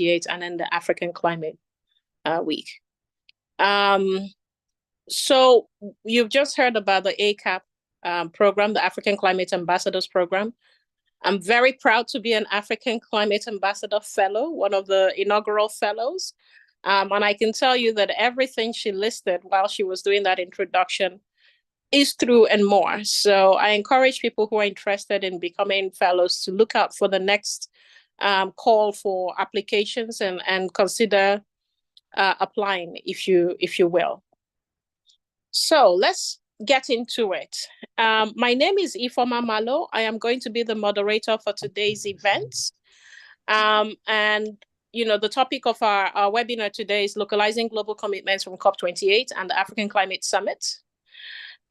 COP28 and then the African Climate Week. So you've just heard about the ACAP program, the African Climate Ambassadors Program. I'm very proud to be an African Climate Ambassador Fellow, one of the inaugural fellows. And I can tell you that everything she listed while she was doing that introduction is true and more. So I encourage people who are interested in becoming fellows to look out for the next call for applications and consider applying if you will. So let's get into it. My name is Ifeoma Malo. I am going to be the moderator for today's event. And the topic of our webinar today is Localizing Global Commitments from COP28 and the African Climate Summit.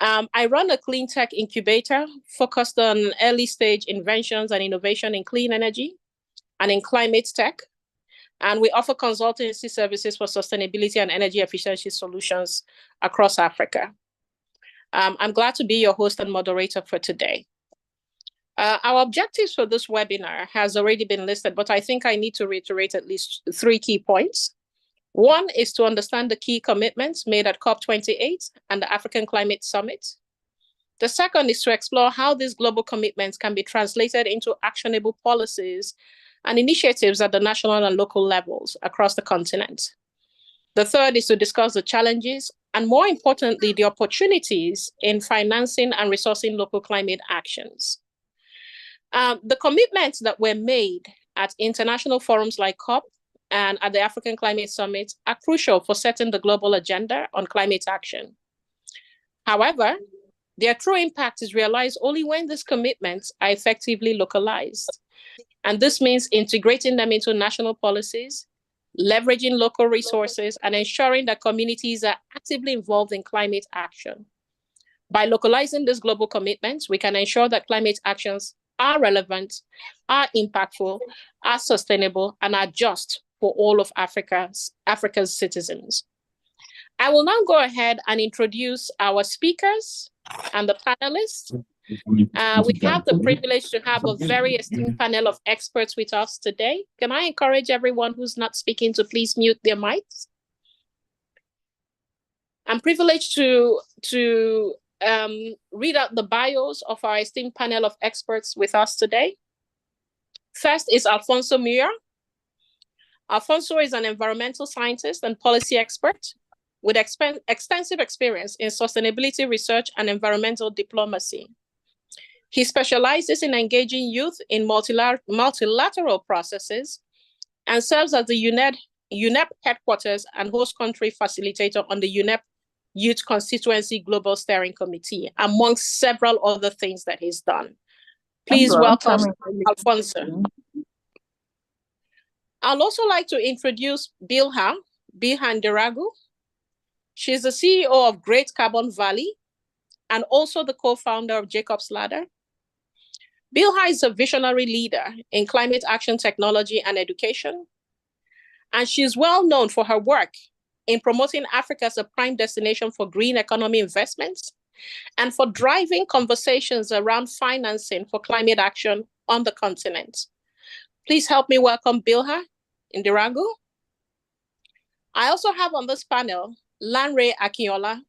I run a clean tech incubator focused on early stage inventions and innovation in clean energy and in climate tech. And we offer consultancy services for sustainability and energy efficiency solutions across Africa. I'm glad to be your host and moderator for today. Our objectives for this webinar has already been listed, but I think I need to reiterate at least 3 key points. One is to understand the key commitments made at COP28 and the African Climate Summit. The second is to explore how these global commitments can be translated into actionable policies and initiatives at the national and local levels across the continent. The third is to discuss the challenges and, more importantly, the opportunities in financing and resourcing local climate actions. The commitments that were made at international forums like COP and at the African Climate Summit are crucial for setting the global agenda on climate action. However, their true impact is realized only when these commitments are effectively localized. And this means integrating them into national policies, leveraging local resources, and ensuring that communities are actively involved in climate action. By localizing these global commitments, we can ensure that climate actions are relevant, are impactful, are sustainable, and are just for all of Africa's citizens. I will now go ahead and introduce our speakers and the panelists. We have the privilege to have a very esteemed panel of experts with us today. Can I encourage everyone who's not speaking to please mute their mics? I'm privileged to read out the bios of our esteemed panel of experts with us today. First is Alfonso Muir. Alfonso is an environmental scientist and policy expert with extensive experience in sustainability research and environmental diplomacy. He specializes in engaging youth in multilateral processes and serves as the UNEP headquarters and host country facilitator on the UNEP Youth Constituency Global Steering Committee, amongst several other things that he's done. Please welcome Alfonso. I'd also like to introduce Bilha Ndiragu. She's the CEO of Great Carbon Valley and also the co-founder of Jacob's Ladder. Bilha is a visionary leader in climate action technology and education, and she's well known for her work in promoting Africa as a prime destination for green economy investments and for driving conversations around financing for climate action on the continent. Please help me welcome Bilha Ndiragu. I also have on this panel Lanre Akinola.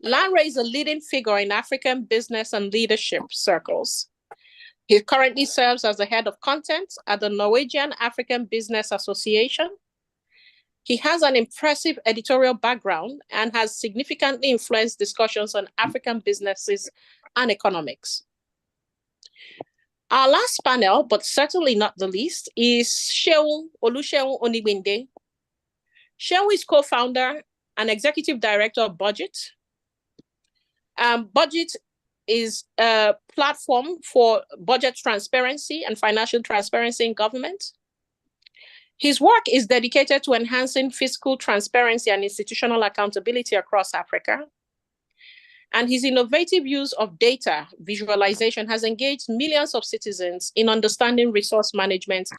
Lanre is a leading figure in African business and leadership circles. He currently serves as the head of content at the Norwegian African Business Association. He has an impressive editorial background and has significantly influenced discussions on African businesses and economics. Our last panel, but certainly not the least, is Seun Oluseun Onigbinde. Seun is co-founder and executive director of Budget. Budget is a platform for budget transparency and financial transparency in government. His work is dedicated to enhancing fiscal transparency and institutional accountability across Africa. And his innovative use of data visualization has engaged millions of citizens in understanding resource management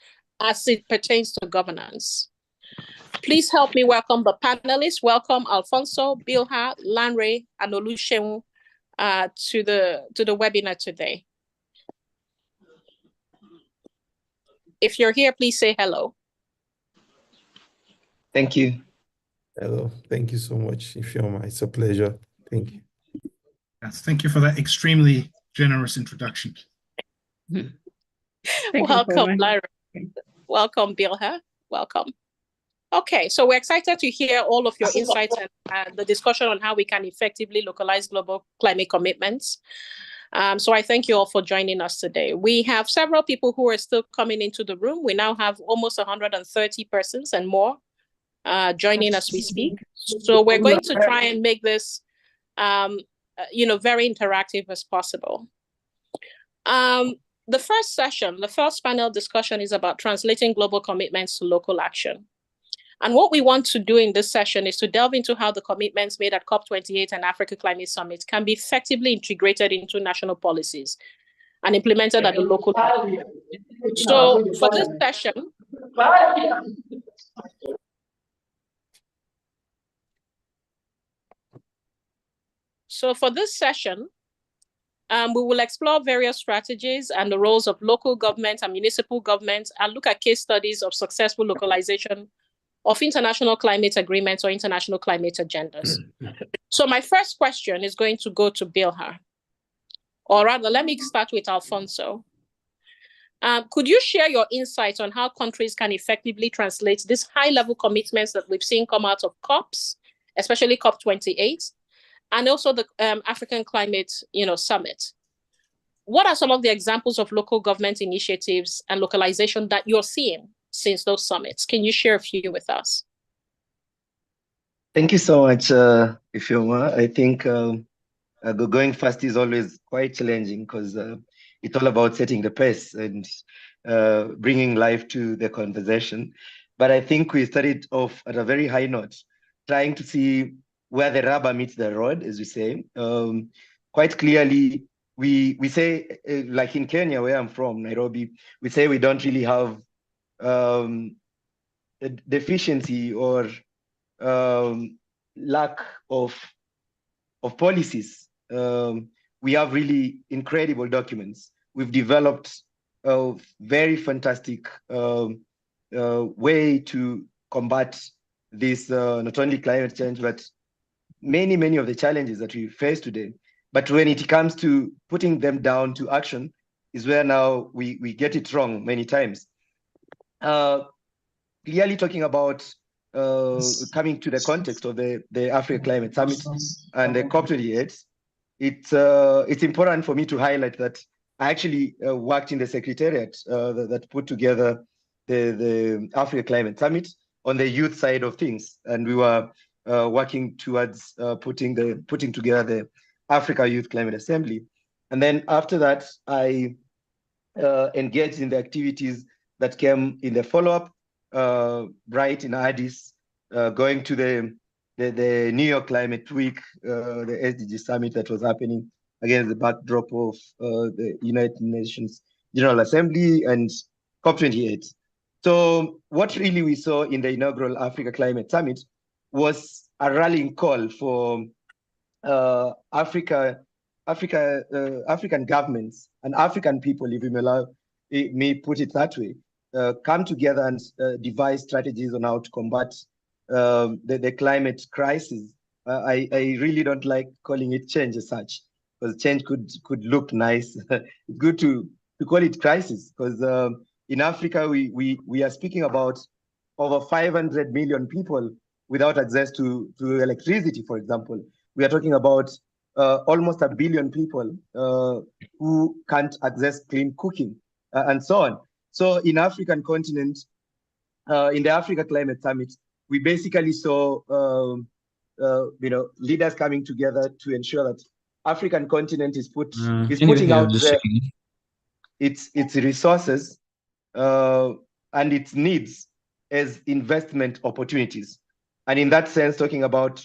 as it pertains to governance. Please help me welcome the panelists. Welcome Alfonso, Bilha, Lanre, and Oluseun to the webinar today. If you're here, please say hello. Thank you. Hello. Thank you so much, Ifeoma. It's a pleasure. Thank you. Yes, thank you for that extremely generous introduction. Welcome, Lyra. Welcome, Bilha. Welcome. Okay, so we're excited to hear all of your insights and the discussion on how we can effectively localize global climate commitments. So I thank you all for joining us today. We have several people who are still coming into the room. We now have almost 130 persons and more joining as we speak. So we're going to try and make this, very interactive as possible. The first session, the first panel discussion is about translating global commitments to local action. And what we want to do in this session is to delve into how the commitments made at COP28 and Africa Climate Summit can be effectively integrated into national policies and implemented at the local level. So for this session, we will explore various strategies and the roles of local government and municipal governments and look at case studies of successful localization of international climate agreements or international climate agendas. So my first question is going to go to Bilha. Or rather, let me start with Alfonso. Could you share your insights on how countries can effectively translate these high-level commitments that we've seen come out of COPs, especially COP28, and also the African Climate Summit? What are some of the examples of local government initiatives and localization that you're seeing since those summits? Can you share a few with us? Thank you so much, Ifeoma. I think going fast is always quite challenging because it's all about setting the pace and bringing life to the conversation. But I think we started off at a very high note, trying to see where the rubber meets the road, as we say. Quite clearly, we say, like in Kenya, where I'm from, Nairobi, we say we don't really have a deficiency or lack of policies. We have really incredible documents. We've developed a very fantastic way to combat this, not only climate change, but many of the challenges that we face today. But when it comes to putting them down to action is where now we get it wrong many times. Clearly talking about coming to the context of the Africa Climate Summit and the COP28, it's important for me to highlight that I actually worked in the secretariat that put together the Africa Climate Summit on the youth side of things, and we were working towards putting together the Africa Youth Climate Assembly. And then after that, I engaged in the activities that came in the follow-up, right in Addis, going to the New York Climate Week, the SDG Summit that was happening against the backdrop of the United Nations General Assembly and COP28. So what really we saw in the inaugural Africa Climate Summit was a rallying call for African governments and African people, if you may allow me put it that way, come together and devise strategies on how to combat the climate crisis. I really don't like calling it change as such, because change could look nice. It's good to call it crisis, because in Africa we are speaking about over 500 million people without access to electricity, for example. We are talking about almost 1 billion people who can't access clean cooking and so on. So in African continent, in the Africa Climate Summit, we basically saw leaders coming together to ensure that African continent is putting out its resources and its needs as investment opportunities. And in that sense, talking about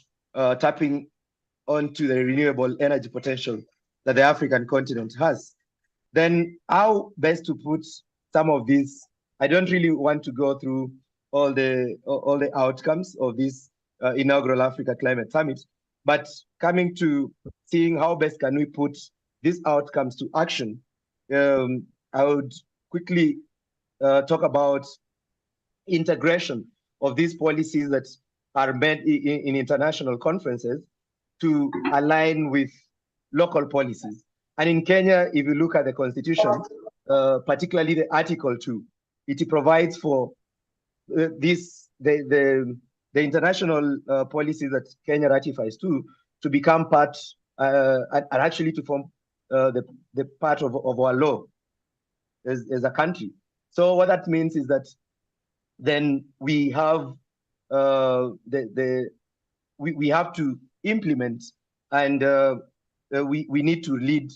tapping onto the renewable energy potential that the African continent has. Then how best to put some of these? I don't really want to go through all the outcomes of this inaugural Africa Climate Summit, but coming to seeing how best can we put these outcomes to action, I would quickly talk about integration of these policies that are made in international conferences to align with local policies. And in Kenya, if you look at the constitution, particularly the Article 2, it provides for the international policies that Kenya ratifies to become part and actually to form the part of our law as a country. So what that means is that then we have we have to implement, and we need to lead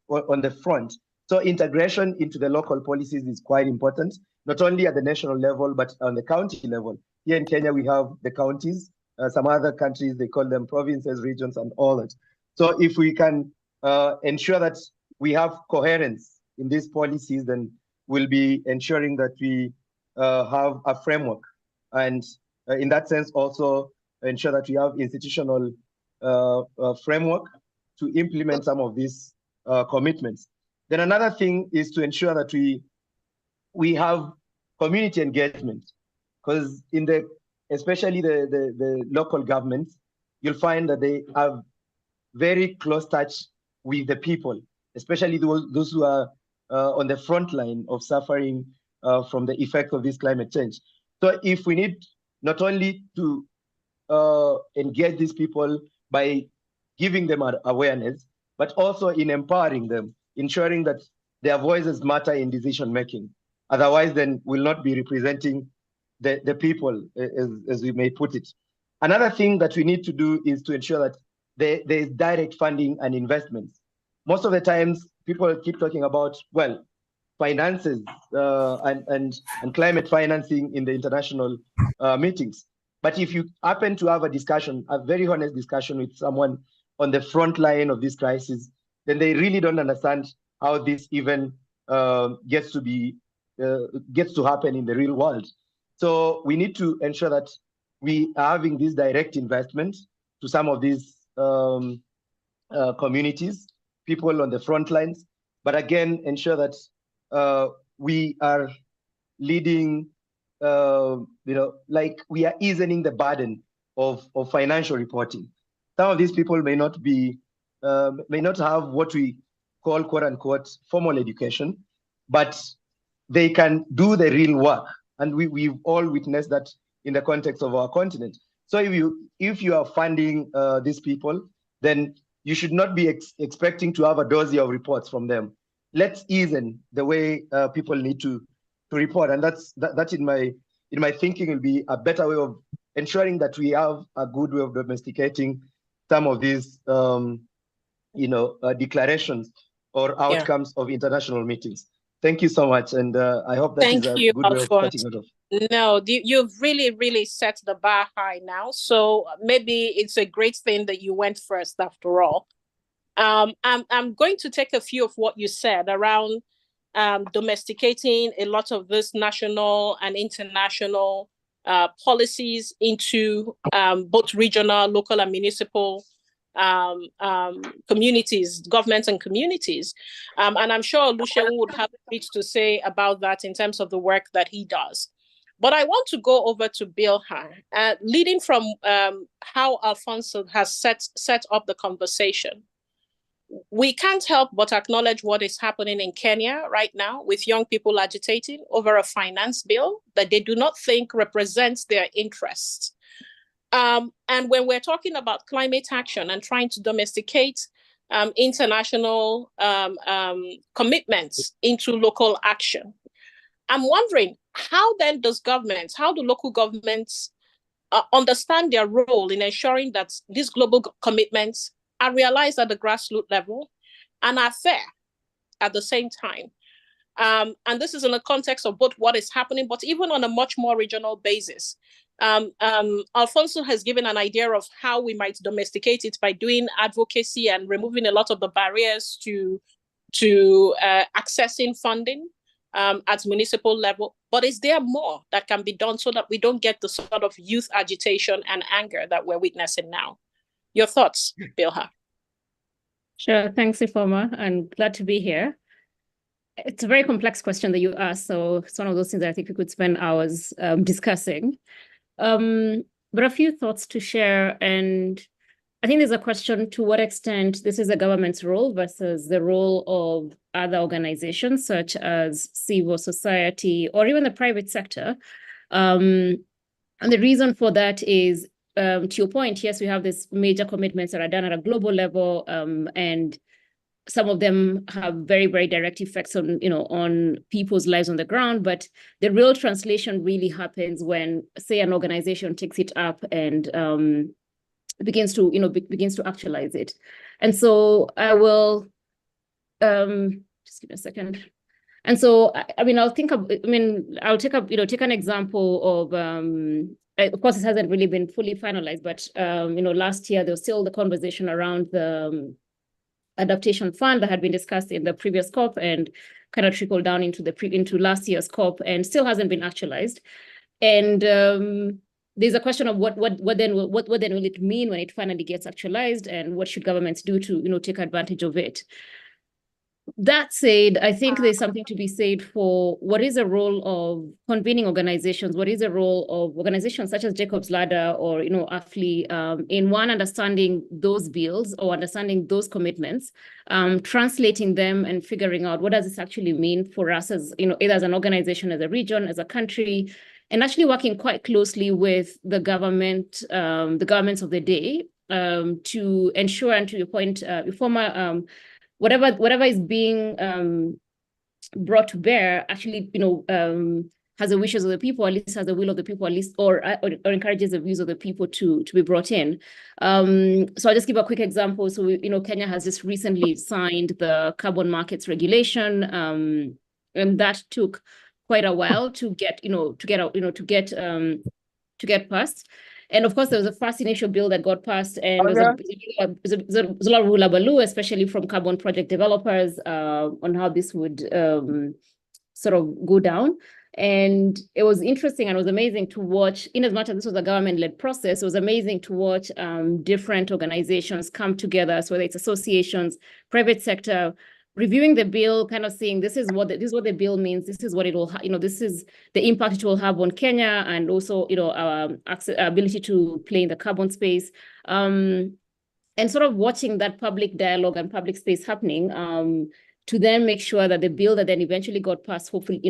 on the front. So integration into the local policies is quite important, not only at the national level, but on the county level. Here in Kenya, we have the counties. Some other countries, they call them provinces, regions, and all that. So if we can ensure that we have coherence in these policies, then we'll be ensuring that we have a framework. And in that sense, also ensure that we have institutional framework to implement some of these commitments. Then another thing is to ensure that we have community engagement, because especially the local governments, you'll find that they have very close touch with the people, especially those who are on the front line of suffering from the effects of this climate change. So if we need not only to engage these people by giving them awareness, but also in empowering them, ensuring that their voices matter in decision making. Otherwise, then we'll not be representing the people, as we may put it. Another thing that we need to do is to ensure that there is direct funding and investments. Most of the times, people keep talking about, well, finances and climate financing in the international meetings. But if you happen to have a discussion, a very honest discussion with someone on the front line of this crisis, then they really don't understand how this even gets to happen in the real world. So we need to ensure that we are having this direct investment to some of these communities, people on the front lines, but again, ensure that we are leading, like we are easing the burden of financial reporting. Some of these people may not have what we call, quote unquote, formal education, but they can do the real work. And we've all witnessed that in the context of our continent. So if you are funding these people, then you should not be expecting to have a dossier of reports from them. Let's ease in the way people need to report, and that in my thinking will be a better way of ensuring that we have a good way of domesticating some of these declarations or outcomes of international meetings. Thank you so much, and I hope that is a good way of starting it off. No, you've really, really set the bar high now. So maybe it's a great thing that you went first after all. I'm going to take a few of what you said around domesticating a lot of this national and international policies into both regional, local, and municipal communities, governments and communities. And I'm sure Olusegun would have a bit to say about that in terms of the work that he does. But I want to go over to Bilha, leading from how Alfonso has set up the conversation. We can't help but acknowledge what is happening in Kenya right now with young people agitating over a finance bill that they do not think represents their interests. And when we're talking about climate action and trying to domesticate international commitments into local action, I'm wondering, how then how do local governments understand their role in ensuring that these global commitments are realized at the grassroots level and are fair at the same time? And this is in the context of both what is happening, but even on a much more regional basis. Alfonso has given an idea of how we might domesticate it by doing advocacy and removing a lot of the barriers to accessing funding at municipal level. But is there more that can be done so that we don't get the sort of youth agitation and anger that we're witnessing now? Your thoughts, Bilha? Sure. Thanks, Ifoma, and glad to be here. It's a very complex question that you asked, so it's one of those things that I think we could spend hours discussing. But a few thoughts to share, and I think there's a question to what extent this is the government's role versus the role of other organizations such as civil society or even the private sector. And the reason for that is, to your point, yes, we have these major commitments that are done at a global level, and some of them have very, very direct effects on, on people's lives on the ground. But the real translation really happens when, say, an organization takes it up and begins to actualize it. And so I will just give me a second. And so I'll take an example of of course, it hasn't really been fully finalized, but last year there was still the conversation around the adaptation fund that had been discussed in the previous COP and kind of trickled down into last year's COP and still hasn't been actualized. And there's a question of what then will it mean when it finally gets actualized, and what should governments do to take advantage of it. That said, I think there's something to be said for what is the role of convening organizations, what is the role of organizations such as Jacob's Ladder or, AFLI, in one, understanding those bills or understanding those commitments, translating them and figuring out what does this actually mean for us as, either as an organization, as a region, as a country, and actually working quite closely with the government, the governments of the day, to ensure, and to your point, whatever is being brought to bear actually, has the wishes of the people, at least has the will of the people, at least, or encourages the views of the people to be brought in. So I'll just give a quick example. So, Kenya has just recently signed the carbon markets regulation, and that took quite a while to get passed. And of course, there was a first initial bill that got passed, and there's a lot of hullabaloo, especially from carbon project developers, on how this would sort of go down. And it was interesting and it was amazing to watch, in as much as this was a government-led process, it was amazing to watch different organizations come together, so whether it's associations, private sector, reviewing the bill, kind of saying, this is what the bill means, this is what it will, this is the impact it will have on Kenya, and also, our ability to play in the carbon space, and sort of watching that public dialogue and public space happening, to then make sure that the bill that then eventually got passed, hopefully,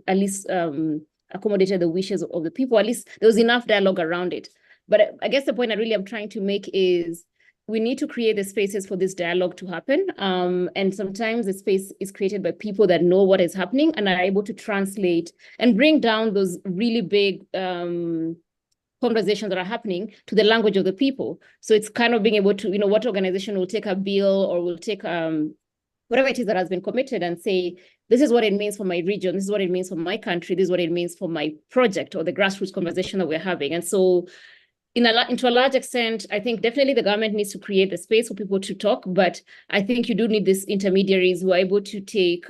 at least accommodated the wishes of the people. At least there was enough dialogue around it. But I guess the point I'm trying to make is, we need to create the spaces for this dialogue to happen. And sometimes the space is created by people that know what is happening and are able to translate and bring down those really big conversations that are happening to the language of the people. So it's kind of being able to, what organization will take a bill or will take whatever it is that has been committed and say, this is what it means for my region, this is what it means for my country, this is what it means for my project or the grassroots conversation that we're having. And so to a large extent, I think definitely the government needs to create the space for people to talk, but I think you do need these intermediaries who are able to take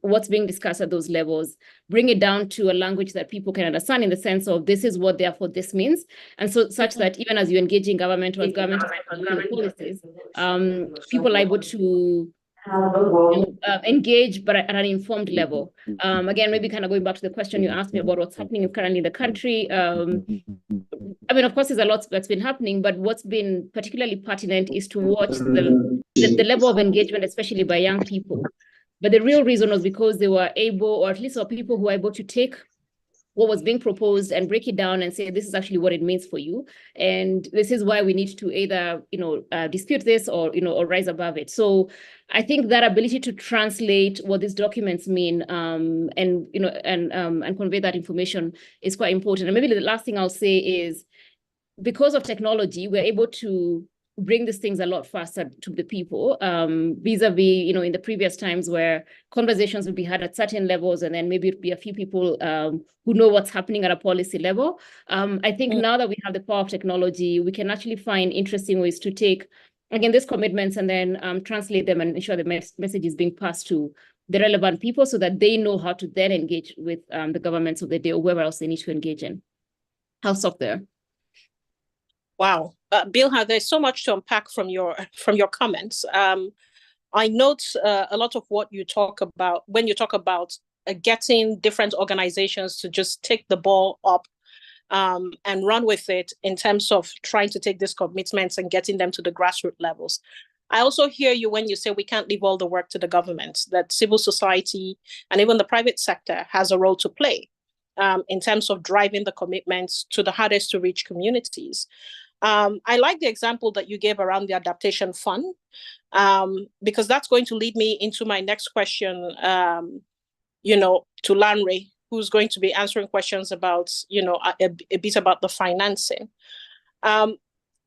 what's being discussed at those levels, bring it down to a language that people can understand, in the sense of, this is what therefore this means. And so such that even as you engage in government or as government policies, people are able to engage, but at an informed level. Again, maybe kind of going back to the question you asked me about what's happening currently in the country. Of course, there's a lot that's been happening, but what's been particularly pertinent is to watch the level of engagement, especially by young people. But the real reason was because they were able, or at least there were people who were able to take what was being proposed and break it down and say, this is actually what it means for you. And this is why we need to either, dispute this or, or rise above it. So I think that ability to translate what these documents mean, and convey that information is quite important. And maybe the last thing I'll say is, because of technology, we're able to bring these things a lot faster to the people, vis-a-vis, in the previous times where conversations would be had at certain levels, and then maybe it'd be a few people who know what's happening at a policy level. I think now that we have the power of technology, we can actually find interesting ways to take, again, these commitments and then translate them and ensure the message is being passed to the relevant people so that they know how to then engage with the governments of the day or whoever else they need to engage in. I'll stop there. Wow. Bill, there's so much to unpack from your comments. On I note a lot of what you talk about when you talk about getting different organizations to just take the ball up and run with it in terms of trying to take these commitments and getting them to the grassroots levels. I also hear you when you say we can't leave all the work to the government, that civil society and even the private sector has a role to play in terms of driving the commitments to the hardest to reach communities. I like the example that you gave around the adaptation fund, because that's going to lead me into my next question, to Lanre, who's going to be answering questions about, a bit about the financing.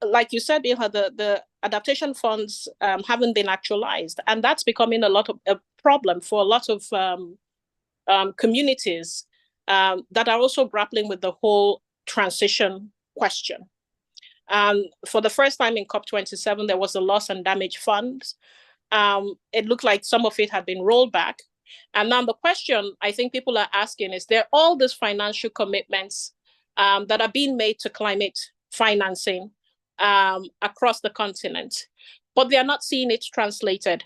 Like you said, Bilha, the adaptation funds haven't been actualized, and that's becoming a problem for a lot of communities that are also grappling with the whole transition question. For the first time in COP27, there was a loss and damage fund. It looked like some of it had been rolled back. And now the question I think people are asking is, there are all these financial commitments that are being made to climate financing across the continent, but they are not seeing it translated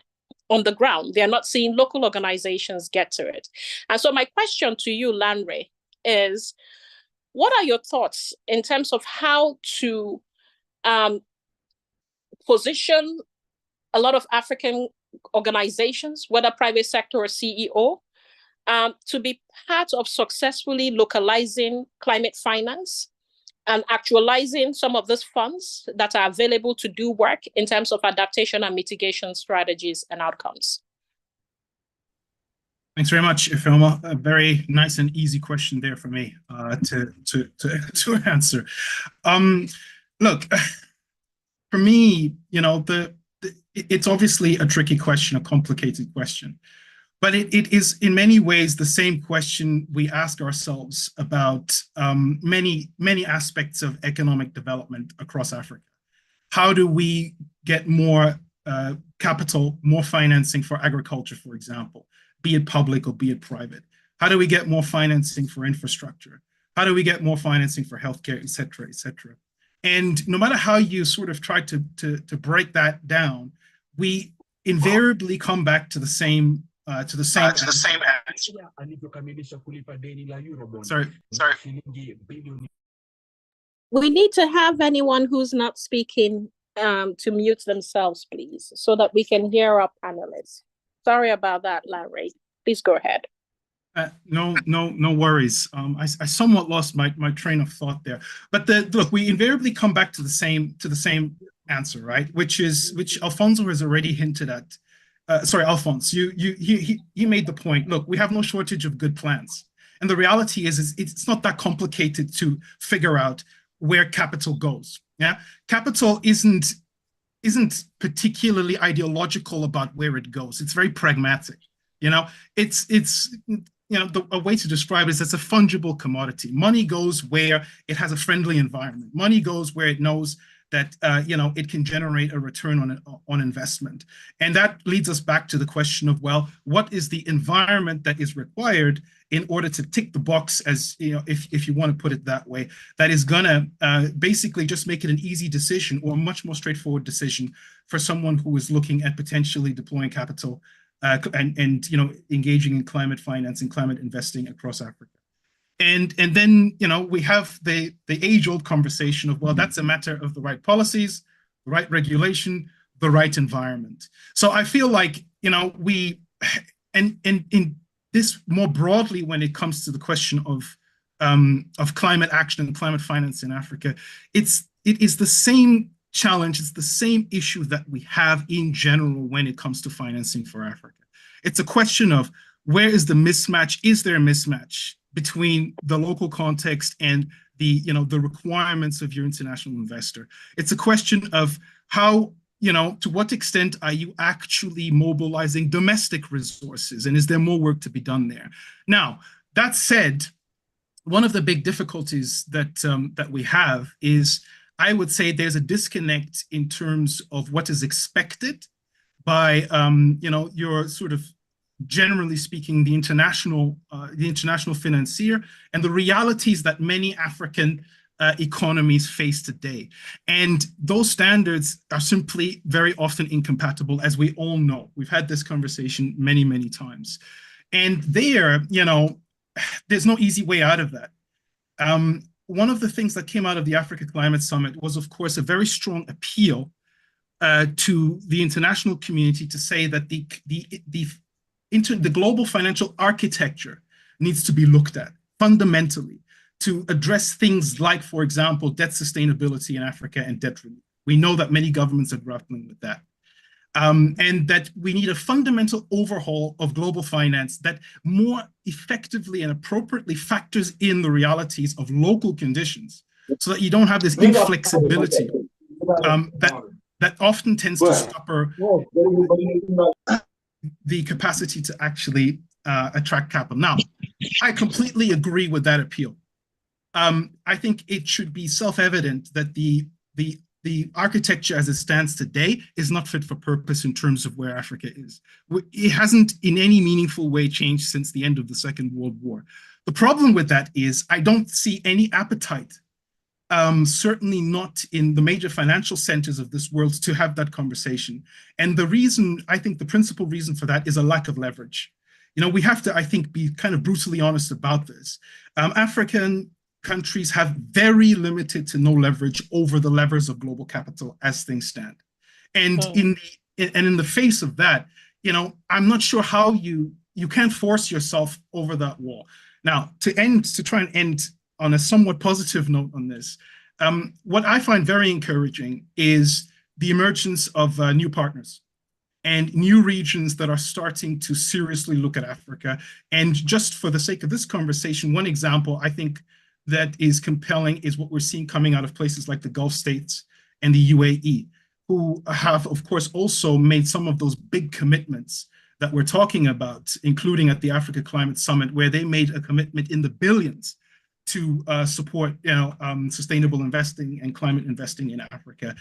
on the ground. They are not seeing local organizations get to it. And so my question to you, Lanre, is what are your thoughts in terms of how to position a lot of African organizations, whether private sector or CEO, to be part of successfully localizing climate finance and actualizing some of these funds that are available to do work in terms of adaptation and mitigation strategies and outcomes? Thanks very much, Ifeoma. A very nice and easy question there for me to answer. Look, for me, it's obviously a tricky question, a complicated question, but it is in many ways the same question we ask ourselves about many aspects of economic development across Africa. How do we get more capital, more financing for agriculture, for example, be it public or be it private? How do we get more financing for infrastructure? How do we get more financing for healthcare, et cetera, et cetera? And no matter how you sort of try to break that down, we invariably come back to the same answer. Sorry. We need to have anyone who's not speaking to mute themselves, please, so that we can hear our panelists. Sorry about that, Larry. Please go ahead. No worries. I somewhat lost my train of thought there, but look, we invariably come back to the same answer, right? Which Alfonso has already hinted at. Sorry, Alphonse, he made the point. Look, we have no shortage of good plans, and the reality is it's not that complicated to figure out where capital goes. Yeah, capital isn't particularly ideological about where it goes. It's very pragmatic. A way to describe it is it's a fungible commodity. Money goes where it has a friendly environment. Money goes where it knows that it can generate a return on investment. And that leads us back to the question of, well, what is the environment that is required in order to tick the box, as if you want to put it that way, that is gonna basically just make it an easy decision or a much more straightforward decision for someone who is looking at potentially deploying capital and engaging in climate finance and climate investing across Africa. And then we have the age-old conversation of, well, that's a matter of the right policies, the right regulation, the right environment. So I feel like we in this more broadly, when it comes to the question of climate action and climate finance in Africa, it is the same challenge, it's the same issue that we have in general when it comes to financing for Africa. It's a question of, where is the mismatch? Is there a mismatch between the local context and the requirements of your international investor? It's a question of how, to what extent are you actually mobilizing domestic resources, and is there more work to be done there? Now, that said, one of the big difficulties that we have is, I would say, there's a disconnect in terms of what is expected by your sort of, generally speaking, the international financier, and the realities that many African economies face today. And those standards are simply very often incompatible, as we all know. We've had this conversation many, many times. And there, you know, there's no easy way out of that. One of the things that came out of the Africa Climate Summit was, of course, a very strong appeal to the international community to say that the global financial architecture needs to be looked at fundamentally to address things like, for example, debt sustainability in Africa and debt relief. We know that many governments are grappling with that. And that we need a fundamental overhaul of global finance that more effectively and appropriately factors in the realities of local conditions, so that you don't have this inflexibility that often tends to scupper the capacity to actually attract capital. Now, I completely agree with that appeal. I think it should be self-evident that the architecture as it stands today is not fit for purpose in terms of where Africa is. It hasn't in any meaningful way changed since the end of the Second World War. The problem with that is I don't see any appetite, certainly not in the major financial centers of this world, to have that conversation. And the reason, I think the principal reason for that is a lack of leverage. You know, we have to, I think, be kind of brutally honest about this. African countries have very limited to no leverage over the levers of global capital as things stand. And in the face of that, you know, I'm not sure how you can't force yourself over that wall. Now, to try and end on a somewhat positive note on this, what I find very encouraging is the emergence of new partners and new regions that are starting to seriously look at Africa. And just for the sake of this conversation, one example I think that is compelling is what we're seeing coming out of places like the Gulf states and the UAE, who have, of course, also made some of those big commitments that we're talking about, including at the Africa Climate Summit, where they made a commitment in the billions to support, sustainable investing and climate investing in Africa.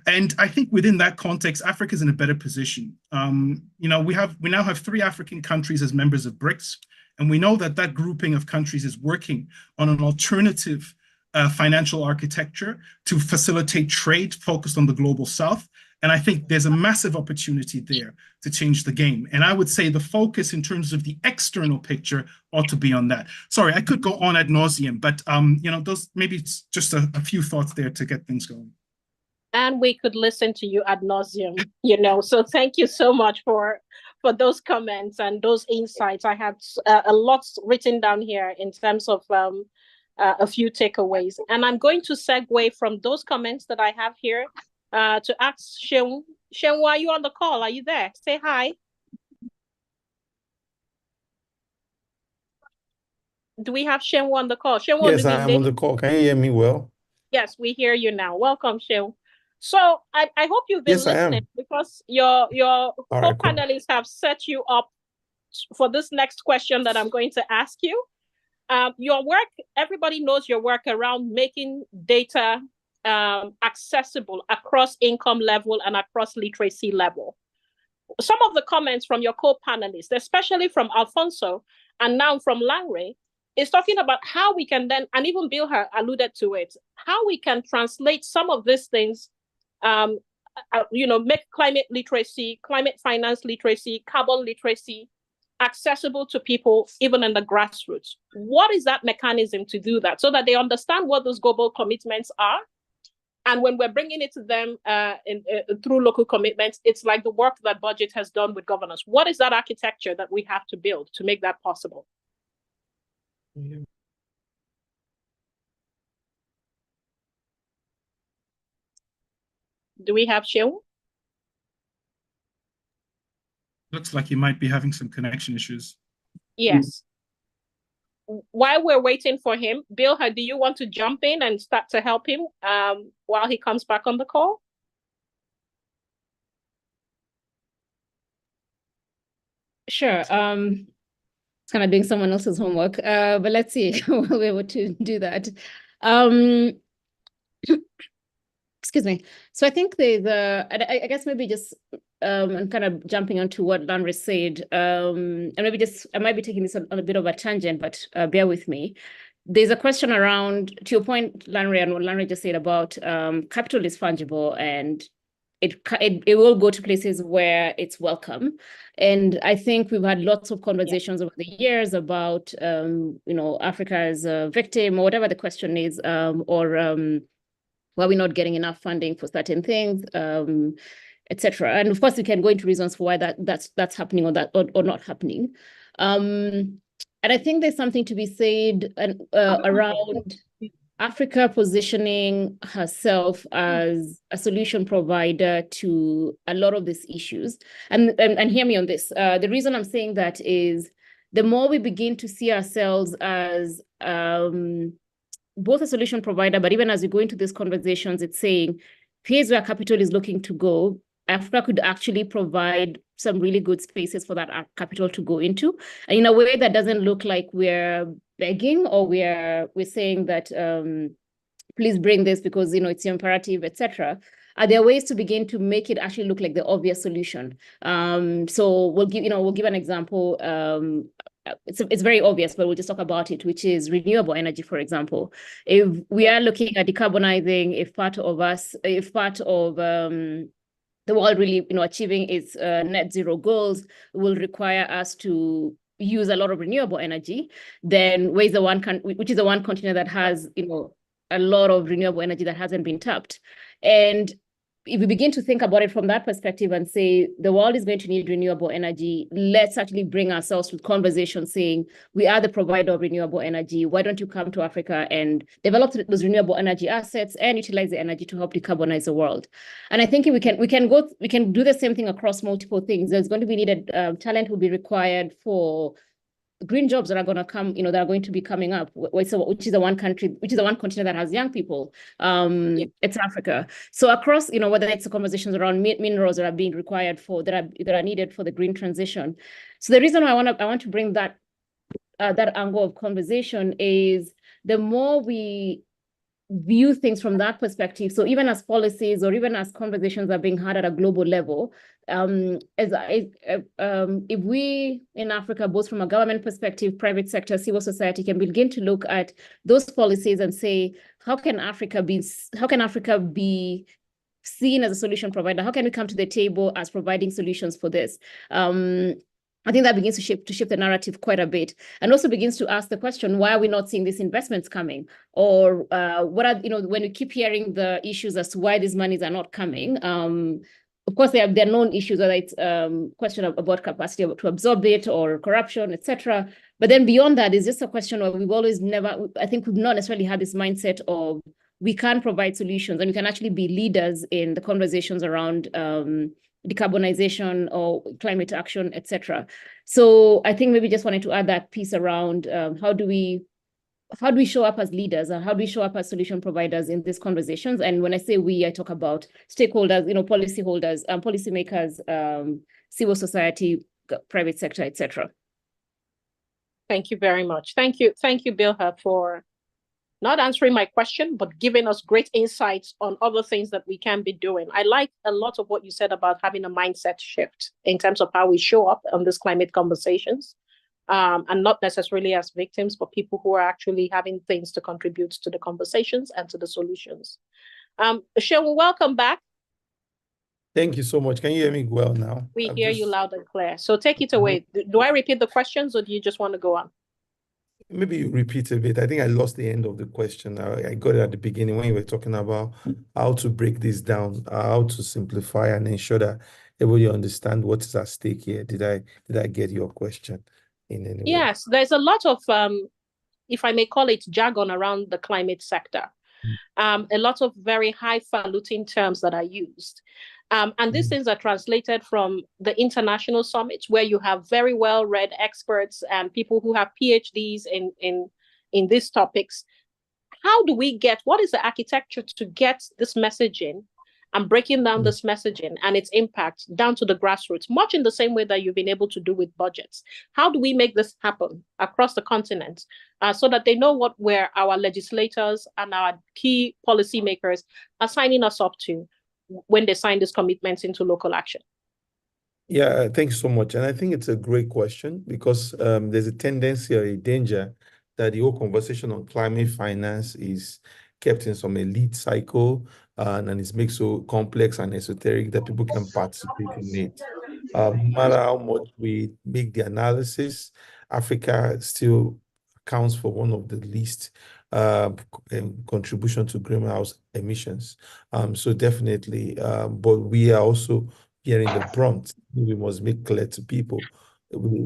And I think within that context, Africa is in a better position. We now have 3 African countries as members of BRICS. And we know that that grouping of countries is working on an alternative financial architecture to facilitate trade focused on the global south. And I think there's a massive opportunity there to change the game. And I would say the focus in terms of the external picture ought to be on that. Sorry, I could go on ad nauseum, but those maybe just a few thoughts there to get things going. And we could listen to you ad nauseum, So thank you so much for those comments and those insights. I have a lot written down here in terms of a few takeaways. And I'm going to segue from those comments that I have here to ask Seun. Seun, are you on the call? Are you there? Say hi. Do we have Seun on the call? Seun, yes, I am on the call. Can you hear me well? Yes, we hear you now. Welcome, Seun. So I hope you've been listening, because your co-panelists have set you up for this next question that I'm going to ask you. Your work, everybody knows your work around making data accessible across income level and across literacy level. Some of the comments from your co-panelists, especially from Alfonso and now from Lanre, is talking about how we can then, and even Bill alluded to it, how we can translate some of these things, make climate literacy, climate finance literacy, carbon literacy accessible to people, even in the grassroots. What is that mechanism to do that, so that they understand what those global commitments are? And when we're bringing it to them through local commitments, it's like the work that Budget has done with governance. What is that architecture that we have to build to make that possible? Do we have Seun? Looks like you might be having some connection issues. Yes. While we're waiting for him, Bill, do you want to jump in and start to help him while he comes back on the call? Sure. It's kind of doing someone else's homework, but let's see if we'll be able to do that. Excuse me. So I think I guess maybe just and kind of jumping onto what Lanre said, and maybe I might be taking this on a bit of a tangent, but bear with me. there's a question around, to your point, Lanre, and what Lanre just said about capital is fungible and it will go to places where it's welcome. And I think we've had lots of conversations over the years about, Africa as a victim or whatever the question is, or why we're not getting enough funding for certain things, etc. And of course, we can go into reasons for why that's happening or not happening. And I think there's something to be said around Africa positioning herself as a solution provider to a lot of these issues. And hear me on this. The reason I'm saying that is the more we begin to see ourselves as both a solution provider, but even as we go into these conversations, it's saying, here's where capital is looking to go. Africa could actually provide some really good spaces for that capital to go into, and in a way that doesn't look like we're begging or we're saying that please bring this because it's imperative, etc. Are there ways to begin to make it actually look like the obvious solution? So we'll give an example. It's very obvious, but we'll just talk about it, which is renewable energy, for example. If we are looking at decarbonizing, if part of the world really, achieving its net zero goals will require us to use a lot of renewable energy, then which is the one continent that has, a lot of renewable energy that hasn't been tapped. And if we begin to think about it from that perspective and say the world is going to need renewable energy, let's actually bring ourselves to conversation saying we are the provider of renewable energy. Why don't you come to Africa and develop those renewable energy assets and utilize the energy to help decarbonize the world? And I think we can do the same thing across multiple things. There's going to be needed talent will be required for green jobs that are going to come, that are going to be coming up, which is the one continent that has young people. It's Africa. So across, whether it's the conversations around minerals that are being required that are needed for the green transition. So the reason why I want to bring that angle of conversation is the more we view things from that perspective. So even as policies or even as conversations are being had at a global level, if we in Africa, both from a government perspective, private sector, civil society, can begin to look at those policies and say, how can Africa be seen as a solution provider? How can we come to the table as providing solutions for this? I think that begins to shift the narrative quite a bit, and also begins to ask the question: why are we not seeing these investments coming? Or what are when we keep hearing the issues as to why these monies are not coming? Of course, there are known issues, whether it's question about capacity to absorb it or corruption, etc. But then beyond that, it's just a question of we've not necessarily had this mindset of we can provide solutions and we can actually be leaders in the conversations around decarbonization or climate action, etc. So I think maybe just wanted to add that piece around how do we show up as leaders, or how do we show up as solution providers in these conversations? And when I say we, I talk about stakeholders, policyholders, policymakers, civil society, private sector, etc. Thank you very much. Thank you, Bilha, for not answering my question, but giving us great insights on other things that we can be doing. I like a lot of what you said about having a mindset shift in terms of how we show up on these climate conversations, and not necessarily as victims, but people who are actually having things to contribute to the conversations and to the solutions. Shehu, welcome back. Thank you so much. Can you hear me well now? We hear you loud and clear. So take it away. Do I repeat the questions or do you just want to go on? Maybe you repeat a bit. I think I lost the end of the question. I got it at the beginning when you were talking about how to break this down, how to simplify and ensure that everybody understand what is at stake here. Did I get your question in any way? Yes, there's a lot of, if I may call it, jargon around the climate sector. A lot of very highfalutin terms that are used. And these things are translated from the international summits where you have very well-read experts and people who have PhDs in these topics. How do we what is the architecture to get this messaging and breaking down this messaging and its impact down to the grassroots, much in the same way that you've been able to do with budgets? How do we make this happen across the continent so that they know where our legislators and our key policymakers are signing us up to when they sign these commitments into local action? Yeah, thanks so much. And I think it's a great question because there's a tendency or a danger that the whole conversation on climate finance is kept in some elite cycle, and it's made so complex and esoteric that people can participate in it. No matter how much we make the analysis, Africa still accounts for one of the least contribution to greenhouse emissions. So definitely, but we are also bearing the brunt. We must make clear to people,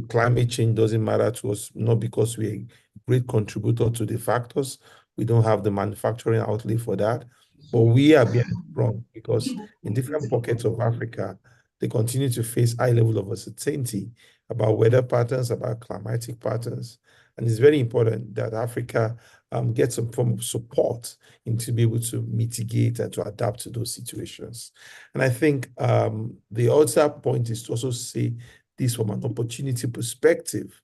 climate change doesn't matter to us, not because we're a great contributor to the factors. We don't have the manufacturing outlay for that, but we are bearing the brunt because in different pockets of Africa, they continue to face high level of uncertainty about weather patterns, about climatic patterns. And it's very important that Africa gets some form of support in to be able to mitigate and to adapt to those situations. And I think the other point is to also say this from an opportunity perspective.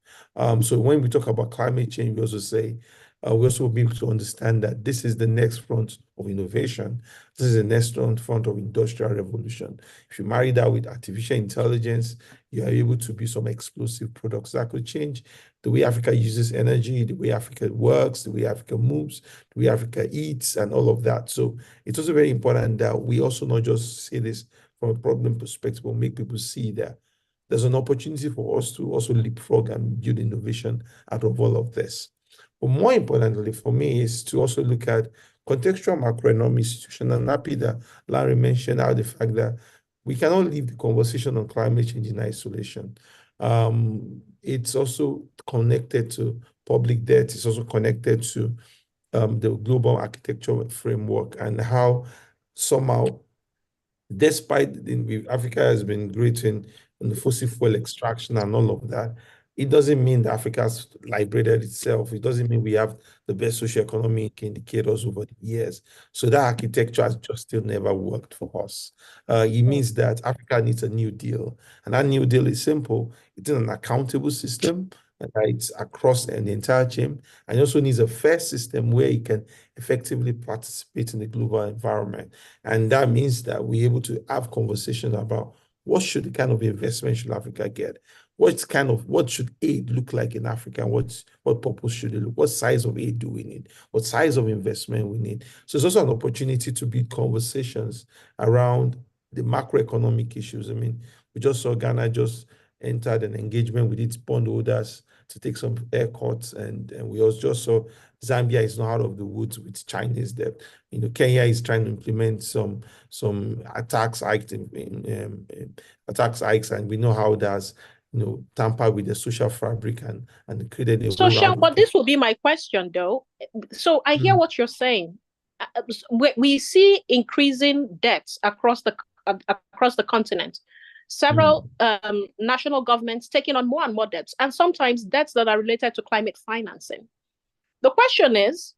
So when we talk about climate change, we also say, we also be able to understand that this is the next front of innovation. This is the next front of industrial revolution. If you marry that with artificial intelligence, you are able to build some explosive products that could change the way Africa uses energy, the way Africa works, the way Africa moves, the way Africa eats, and all of that. So it's also very important that we also not just see this from a problem perspective, but make people see that there's an opportunity for us to also leapfrog and build innovation out of all of this. But more importantly for me is to also look at contextual macroeconomic situation. I'm happy that Larry mentioned how the fact that we cannot leave the conversation on climate change in isolation. It's also connected to public debt. It's also connected to the global architecture framework and how somehow, despite Africa has been great in the fossil fuel extraction and all of that, it doesn't mean that Africa has liberated itself. It doesn't mean we have the best socioeconomic indicators over the years. So that architecture has just still never worked for us. It means that Africa needs a new deal. And that new deal is simple. It's an accountable system, and it's across the entire chain. And it also needs a fair system where it can effectively participate in the global environment. And that means that we're able to have conversations about what should the kind of investment should Africa get? What should aid look like in Africa? What purpose should it look? What size of aid do we need? What size of investment we need? So it's also an opportunity to build conversations around the macroeconomic issues. I mean, we just saw Ghana just entered an engagement with its bondholders to take some haircuts, and we also just saw Zambia is not out of the woods with Chinese debt. Kenya is trying to implement some tax hikes and we know how that's tamper with the social fabric and created a So, whole Sean, round but of this will be my question, though. So I hear what you're saying. We see increasing debts across the continent. Several national governments taking on more and more debts, and sometimes debts that are related to climate financing. The question is,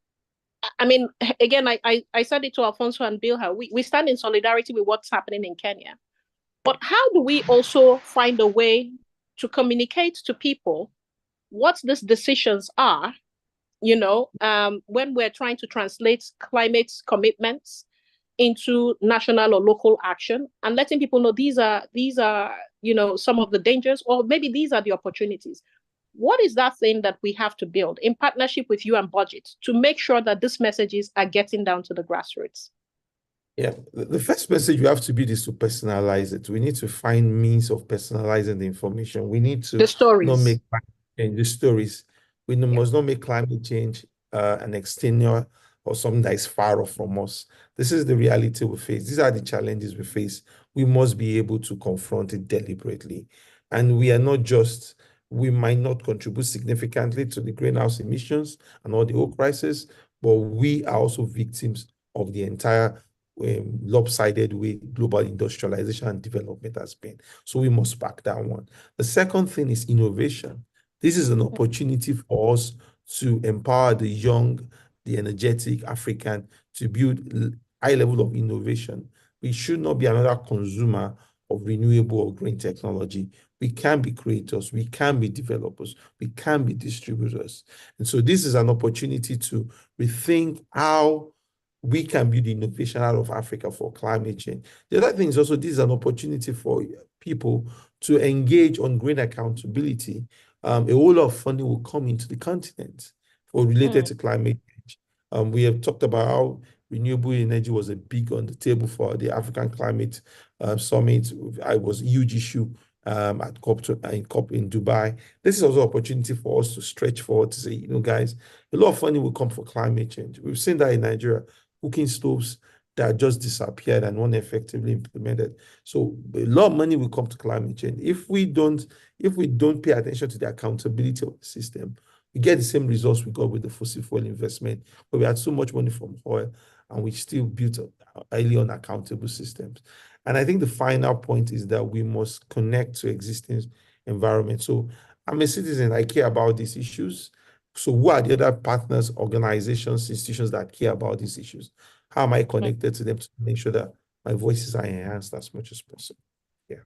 I mean, again, I said it to Alfonso and Bilha, we stand in solidarity with what's happening in Kenya. But how do we also find a way to communicate to people what these decisions are, when we're trying to translate climate commitments into national or local action, and letting people know these are some of the dangers, or maybe these are the opportunities. What is that thing that we have to build in partnership with you and Budget to make sure that these messages are getting down to the grassroots? Yeah, the first message we have to build is to personalize it. We need to find means of personalizing the information. We need to The stories. not make the stories. We must not make climate change an external or something that is far off from us. This is the reality we face. These are the challenges we face. We must be able to confront it deliberately. And we might not contribute significantly to the greenhouse emissions and all the oil crisis, but we are also victims of the entire lopsided way global industrialization and development has been. So we must back that one. The second thing is innovation. This is an opportunity for us to empower the young, the energetic African to build high level of innovation. We should not be another consumer of renewable or green technology. We can be creators, we can be developers, we can be distributors. And so this is an opportunity to rethink how we can build innovation out of Africa for climate change. The other thing is also this is an opportunity for people to engage on green accountability. A whole lot of funding will come into the continent or related to climate change. We have talked about how renewable energy was a big on the table for the African Climate Summit. It was a huge issue at COP in Dubai. This is also an opportunity for us to stretch forward to say, you know, guys, a lot of funding will come for climate change. We've seen that in Nigeria, cooking stoves that just disappeared and weren't effectively implemented. So a lot of money will come to climate change. If we don't pay attention to the accountability of the system, we get the same results we got with the fossil fuel investment, but we had so much money from oil and we still built highly unaccountable systems. And I think the final point is that we must connect to existing environment. So I'm a citizen, I care about these issues. So who are the other partners, organizations, institutions that care about these issues? How am I connected to them to make sure that my voices are enhanced as much as possible? Yeah.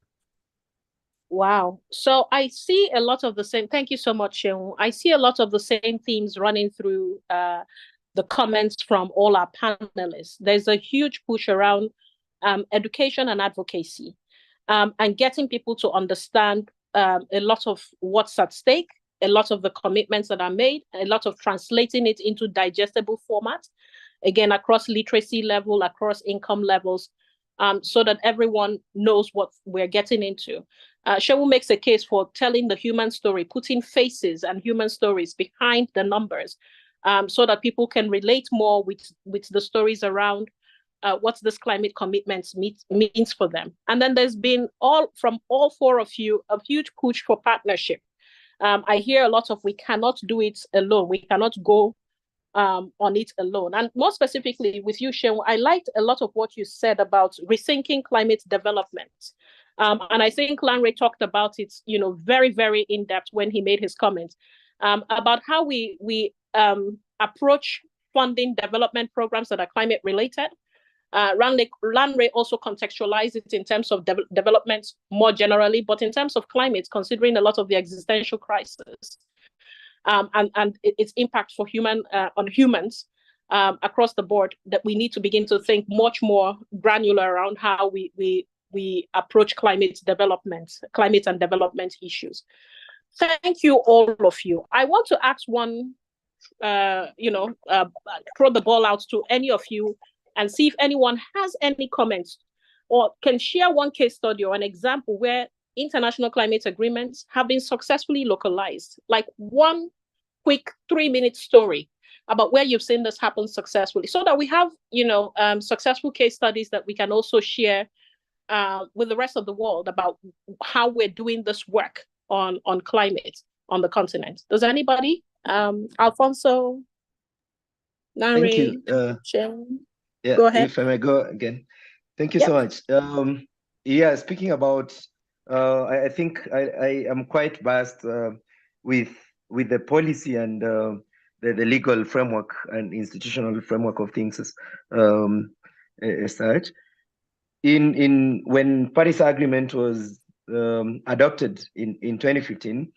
Wow. So I see a lot of the same. Thank you so much, Sheung. I see a lot of the same themes running through the comments from all our panelists. There's a huge push around education and advocacy, and getting people to understand a lot of what's at stake, a lot of the commitments that are made, a lot of translating it into digestible format, again, across literacy level, across income levels, so that everyone knows what we're getting into. Shewu makes a case for telling the human story, putting faces and human stories behind the numbers, so that people can relate more with the stories around what this climate commitments means for them. And then there's been from all four of you a huge push for partnership. I hear a lot of we cannot do it alone. We cannot go on it alone. And more specifically with you, Sheung, I liked a lot of what you said about rethinking climate development. And I think Lanre talked about it, very, very in depth when he made his comments about how we approach funding development programs that are climate related. Lanre also contextualized it in terms of development more generally, but in terms of climate, considering a lot of the existential crisis and its impact for on humans across the board, that we need to begin to think much more granular around how we approach climate and development issues. Thank you, all of you. I want to ask one, throw the ball out to any of you and see if anyone has any comments or can share one case study or an example where international climate agreements have been successfully localized, like one quick 3-minute story about where you've seen this happen successfully, so that we have, successful case studies that we can also share with the rest of the world about how we're doing this work on climate on the continent. Does anybody? Alfonso, Nari, thank you. Yeah, go ahead. if I may go again. Thank you so much. Yeah, speaking about, I think I am quite biased with the policy and the legal framework and institutional framework of things as such. When Paris Agreement was adopted in 2015,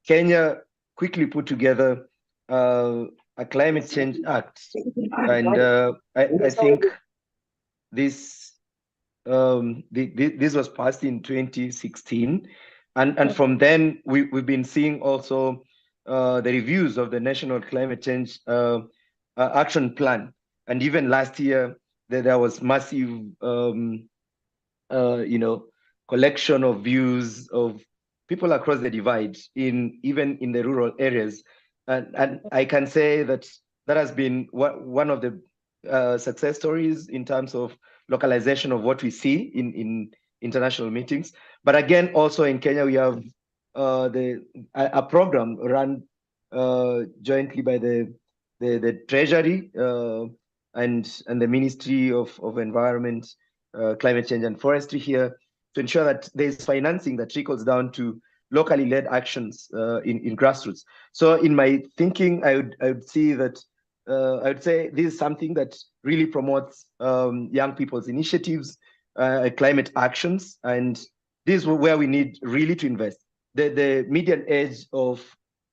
Kenya quickly put together a climate change act, and I think this was passed in 2016, and from then we've been seeing also the reviews of the National Climate Change Action Plan, and even last year there was massive collection of views of people across the divide, even in the rural areas, and I can say that has been one of the success stories in terms of localization of what we see in international meetings. But again, also in Kenya, we have a program run jointly by the Treasury and the Ministry of Environment, Climate Change and Forestry here, to ensure that there's financing that trickles down to locally led actions in grassroots. So in my thinking, I would see that I would say this is something that really promotes young people's initiatives, climate actions, and this is where we need really to invest. The median age of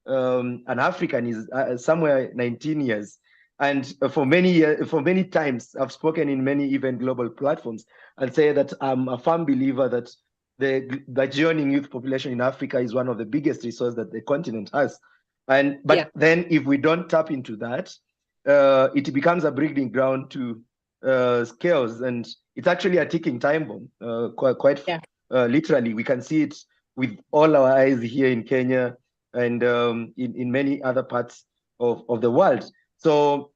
an African is somewhere 19 years. And for many times, I've spoken in many even global platforms and say that I'm a firm believer that the joining youth population in Africa is one of the biggest resources that the continent has. But then if we don't tap into that, it becomes a breeding ground to chaos, and it's actually a ticking time bomb. Quite literally, we can see it with all our eyes here in Kenya and in many other parts of the world. So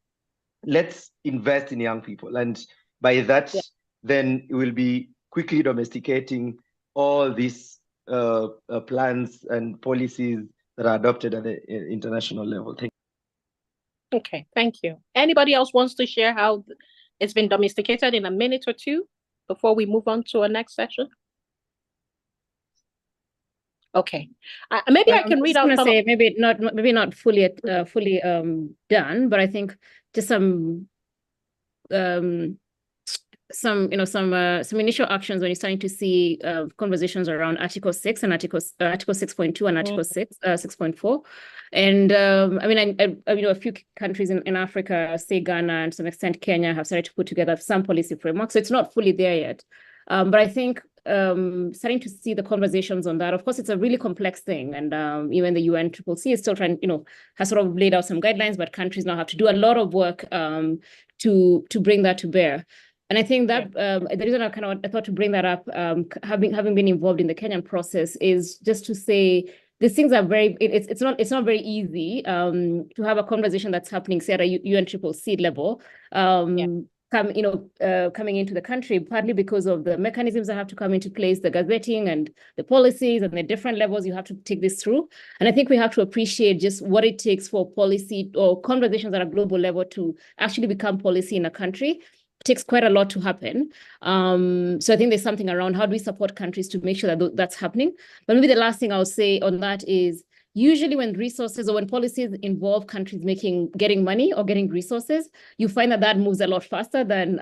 let's invest in young people, and by that, then it will be quickly domesticating all these plans and policies that are adopted at the international level. Thank you. Okay, thank you. Anybody else wants to share how it's been domesticated in a minute or two before we move on to our next session? Okay, maybe I can read out. Say maybe not fully done, but I think just some initial actions when you're starting to see conversations around Article 6 and Article 6.2 and Article 6.4. And I mean, I a few countries in Africa, say Ghana and to some extent Kenya, have started to put together some policy framework. So it's not fully there yet. But I think starting to see the conversations on that. Of course, it's a really complex thing. And even the UNCCC is still trying, has sort of laid out some guidelines, but countries now have to do a lot of work to bring that to bear. And I think that the reason I thought to bring that up, having been involved in the Kenyan process, is just to say these things are it's not very easy to have a conversation that's happening, say, at a UNCCC level, coming into the country, partly because of the mechanisms that have to come into place, the gazetting and the policies and the different levels you have to take this through. And I think we have to appreciate just what it takes for policy or conversations at a global level to actually become policy in a country. It takes quite a lot to happen. So I think there's something around how do we support countries to make sure that that's happening. But maybe the last thing I'll say on that is usually when resources or when policies involve countries getting money or getting resources, you find that moves a lot faster than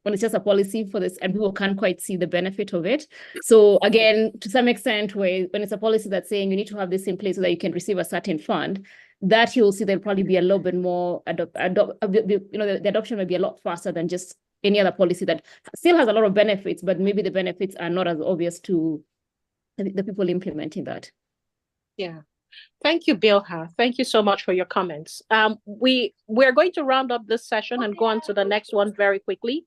when it's just a policy for this and people can't quite see the benefit of it. So again, to some extent, when it's a policy that's saying you need to have this in place so that you can receive a certain fund, that you'll see there'll probably be a little bit more, the adoption may be a lot faster than just any other policy that still has a lot of benefits, but maybe the benefits are not as obvious to the people implementing that. Yeah. Thank you, Bilha. Thank you so much for your comments. We're going to round up this session and go on to the next one very quickly.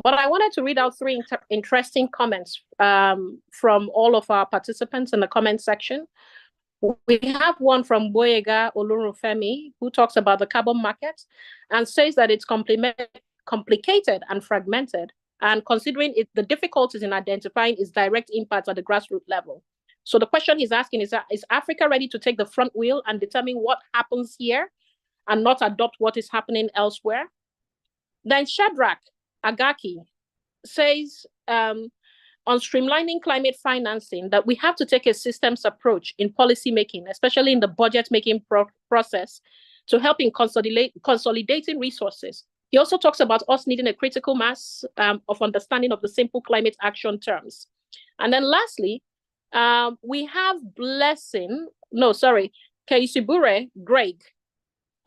But I wanted to read out three interesting comments from all of our participants in the comment section. We have one from Boyega Olurunfemi, who talks about the carbon market and says that it's complicated and fragmented, and considering the difficulties in identifying its direct impact at the grassroots level. So the question he's asking is Africa ready to take the front wheel and determine what happens here and not adopt what is happening elsewhere? Then Shadrach Agaki says, on streamlining climate financing, that we have to take a systems approach in policy making, especially in the budget making process, to help in consolidating resources. He also talks about us needing a critical mass of understanding of the simple climate action terms. And then lastly, we have Keisibure Greg,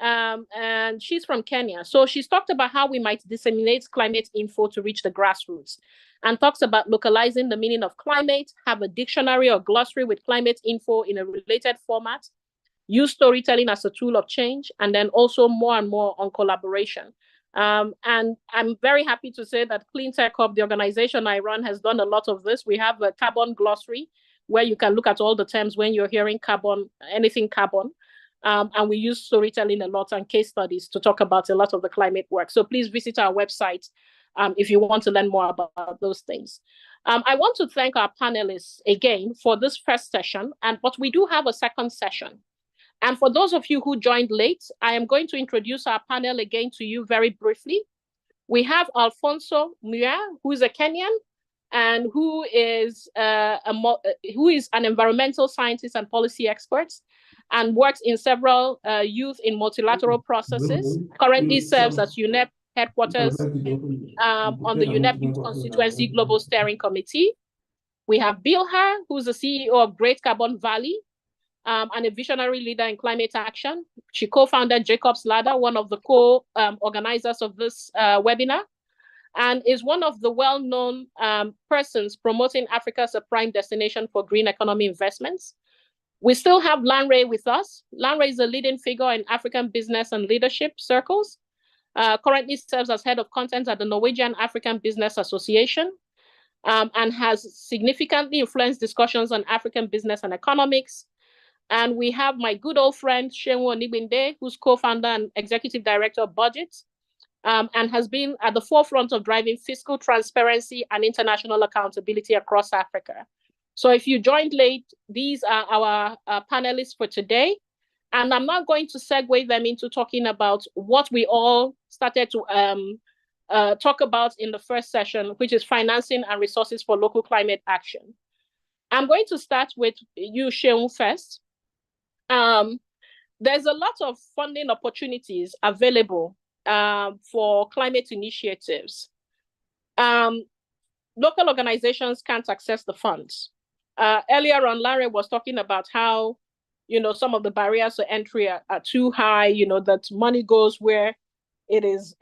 and she's from Kenya. So she's talked about how we might disseminate climate info to reach the grassroots, and talks about localizing the meaning of climate, have a dictionary or glossary with climate info in a related format, use storytelling as a tool of change, and then also more and more on collaboration. And I'm very happy to say that Clean Tech Hub, the organization I run, has done a lot of this. We have a carbon glossary where you can look at all the terms when you're hearing carbon, anything carbon. And we use storytelling a lot and case studies to talk about a lot of the climate work. So please visit our website if you want to learn more about those things. I want to thank our panelists again for this first session, but we do have a second session. And for those of you who joined late, I am going to introduce our panel again to you very briefly. We have Alfonso Muya, who is a Kenyan and who is an environmental scientist and policy expert, and works in several youth in multilateral processes. Currently serves as UNEP headquarters on the UNEP Youth Constituency Global Steering Committee. We have Bilha, who's the CEO of Great Carbon Valley, and a visionary leader in climate action. She co-founded Jacob's Ladder, one of the co-organizers of this webinar, and is one of the well-known persons promoting Africa as a prime destination for green economy investments. We still have Lanre with us. Lanre is a leading figure in African business and leadership circles. Currently serves as head of content at the Norwegian African Business Association, and has significantly influenced discussions on African business and economics. And we have my good old friend, Shenwo Nigbinde, who's co-founder and executive director of Budget, and has been at the forefront of driving fiscal transparency and international accountability across Africa. So if you joined late, these are our panelists for today. And I'm not going to segue them into talking about what we all started to talk about in the first session, which is financing and resources for local climate action. I'm going to start with you, Sheung, first. There's a lot of funding opportunities available for climate initiatives. Local organizations can't access the funds. Earlier on, Larry was talking about how, some of the barriers to entry are too high, that money goes where it is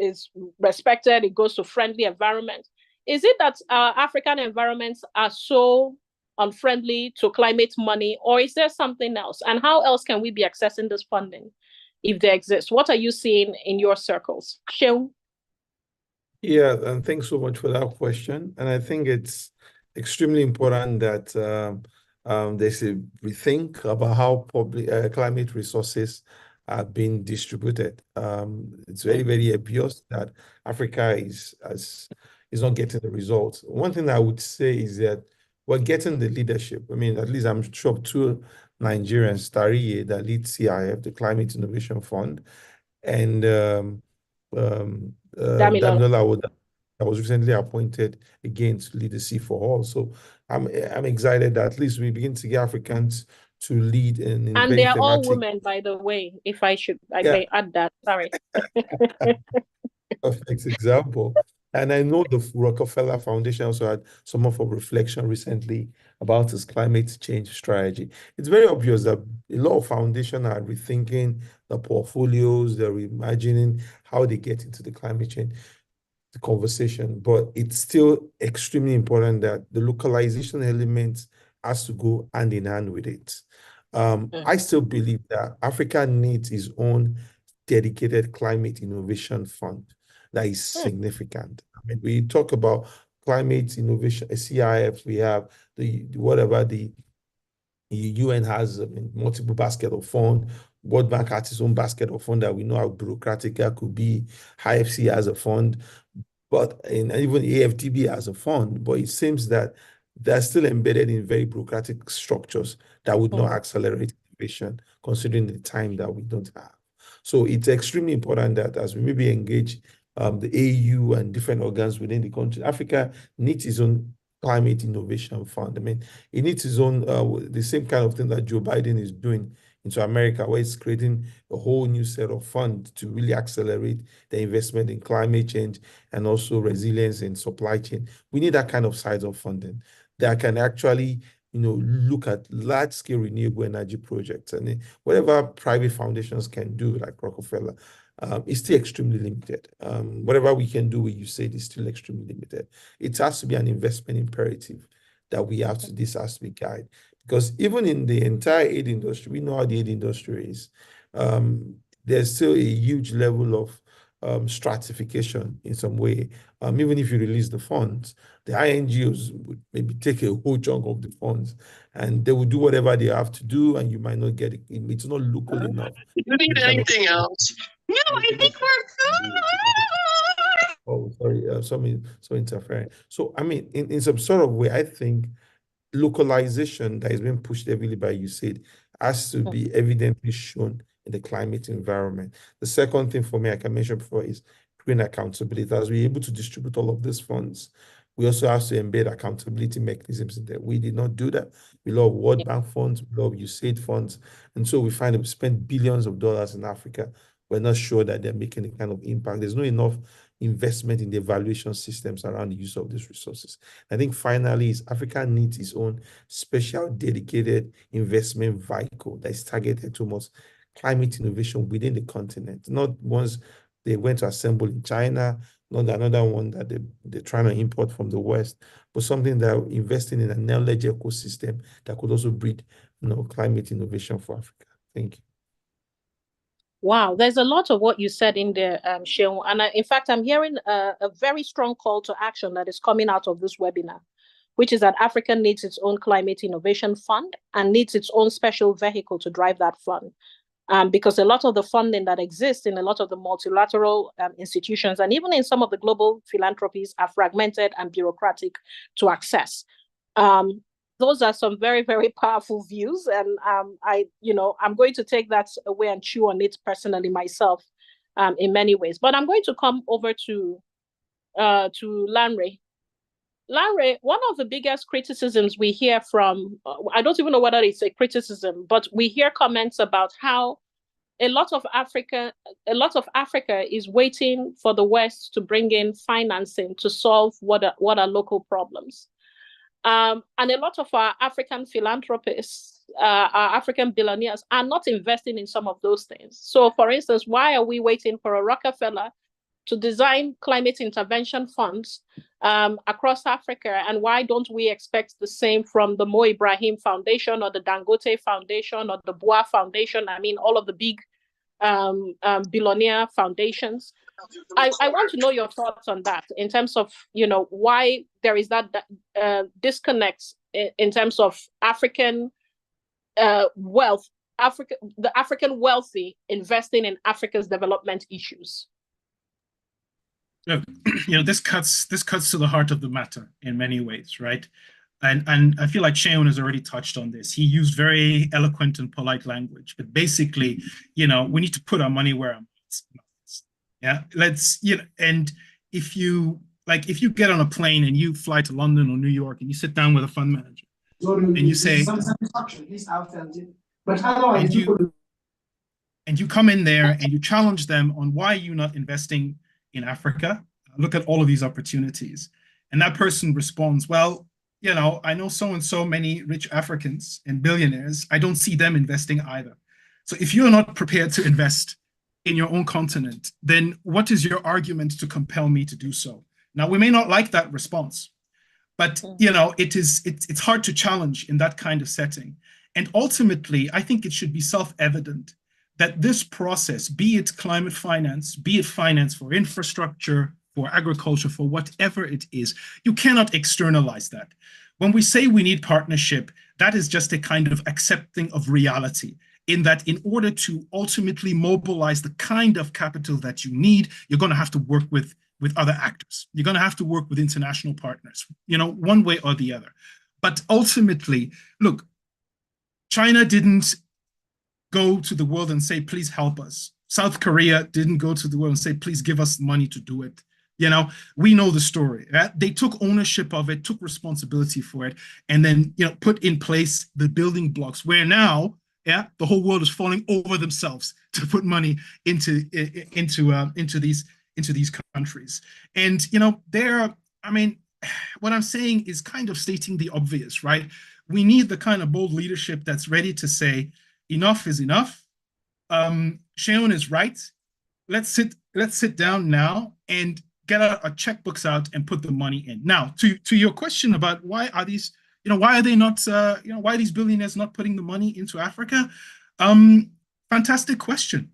respected, it goes to friendly environments. Is it that African environments are so unfriendly to climate money, or is there something else? And how else can we be accessing this funding if they exist? What are you seeing in your circles? Sheung? Yeah, and thanks so much for that question. And I think it's extremely important that there's a rethink about how public climate resources are being distributed. It's very, very obvious that Africa is not getting the results. One thing I would say is that we're getting the leadership. I mean, at least I'm sure of two Nigerians, Tariye, that leads CIF, the Climate Innovation Fund, and Damilola that was recently appointed again to lead the C4 All. So I'm excited that at least we begin to get Africans to lead in and very they are all thematic. women, by the way, if I may add that. Sorry. Perfect example. And I know the Rockefeller Foundation also had some of a reflection recently about its climate change strategy. It's very obvious that a lot of foundations are rethinking the portfolios, they're reimagining how they get into the climate change conversation, but it's still extremely important that the localization element has to go hand in hand with it. I still believe that Africa needs its own dedicated climate innovation fund that is significant. I mean, we talk about climate innovation, CIF, we have the UN has multiple basket of fund. World Bank has its own basket of fund that we know how bureaucratic that could be. IFC has a fund, and even AFDB has a fund, but it seems that they're still embedded in very bureaucratic structures that would not accelerate innovation, considering the time that we don't have. So it's extremely important that as we maybe engage the AU and different organs within the country, Africa needs its own climate innovation fund. I mean, it needs its own, the same kind of thing that Joe Biden is doing into America, where it's creating a whole new set of funds to really accelerate the investment in climate change and also resilience in supply chain. We need that kind of size of funding that can actually, look at large-scale renewable energy projects. And whatever private foundations can do, like Rockefeller, is still extremely limited. Whatever we can do with USAID is still extremely limited. It has to be an investment imperative that this has to be guided. Because even in the entire aid industry, we know how the aid industry is. There's still a huge level of stratification in some way. Even if you release the funds, the INGOs would maybe take a whole chunk of the funds and they will do whatever they have to do, and you might not get it. It's not local enough. You need anything else? No, I think we're good. Oh, sorry, some interfering. So, I mean, in some sort of way, I think localization that is being pushed heavily by USAID has to be evidently shown in the climate environment. The second thing for me, I can mention before, is green accountability. As we're able to distribute all of these funds, we also have to embed accountability mechanisms in there. We did not do that. We love World Bank funds, we love USAID funds. And so we find that we spend billions of dollars in Africa. We're not sure that they're making a kind of impact. There's not enough investment in the evaluation systems around the use of these resources. I think finally, Africa needs its own special dedicated investment vehicle that is targeted towards climate innovation within the continent. Not once they went to assemble in China not another one that they're trying to import from the West, but something that investing in a knowledge ecosystem that could also breed, climate innovation for Africa. Thank you. Wow, there's a lot of what you said in there, Seun. And in fact, I'm hearing a very strong call to action that is coming out of this webinar, which is that Africa needs its own climate innovation fund and needs its own special vehicle to drive that fund. Because a lot of the funding that exists in a lot of the multilateral institutions and even in some of the global philanthropies are fragmented and bureaucratic to access. Those are some very, very powerful views. And I'm going to take that away and chew on it personally myself in many ways. But I'm going to come over to Lanre. Lanre, one of the biggest criticisms we hear from, I don't even know whether it's a criticism, but we hear comments about how a lot of Africa is waiting for the West to bring in financing to solve what are local problems. And a lot of our African philanthropists, our African billionaires are not investing in some of those things. So for instance, why are we waiting for a Rockefeller to design climate intervention funds across Africa? And why don't we expect the same from the Mo Ibrahim Foundation or the Dangote Foundation or the Bua Foundation? I mean, all of the big billionaire foundations. I want to know your thoughts on that in terms of, why there is that disconnect in terms of African wealth, the African wealthy investing in Africa's development issues. Look, this cuts to the heart of the matter in many ways, right? And I feel like Seun has already touched on this. He used very eloquent and polite language, but basically, we need to put our money where our mouth is. Yeah, and if you get on a plane and you fly to London or New York and you sit down with a fund manager and you say, and you come in there and you challenge them on why you're not investing in Africa, look at all of these opportunities. And that person responds, well, I know so many rich Africans and billionaires. I don't see them investing either. So if you're not prepared to invest in your own continent, then what is your argument to compel me to do so? Now, we may not like that response, but it's hard to challenge in that kind of setting. And ultimately, I think it should be self-evident that this process, be it climate finance, be it finance for infrastructure, for agriculture, for whatever it is, you cannot externalize that. When we say we need partnership, that is just a kind of accepting of reality, in that in order to ultimately mobilize the kind of capital that you need, you're going to have to work with other actors. You're going to have to work with international partners, one way or the other. But ultimately, look, China didn't go to the world and say, please help us. South Korea didn't go to the world and say, please give us money to do it. We know the story. They took ownership of it, took responsibility for it, and then put in place the building blocks where now, the whole world is falling over themselves to put money into these countries. And what I'm saying is kind of stating the obvious, right? We need the kind of bold leadership that's ready to say, enough is enough. Seun is right. Let's sit down now and get our checkbooks out and put the money in. Now, to your question about why are these, why are they not, why are these billionaires not putting the money into Africa? Fantastic question.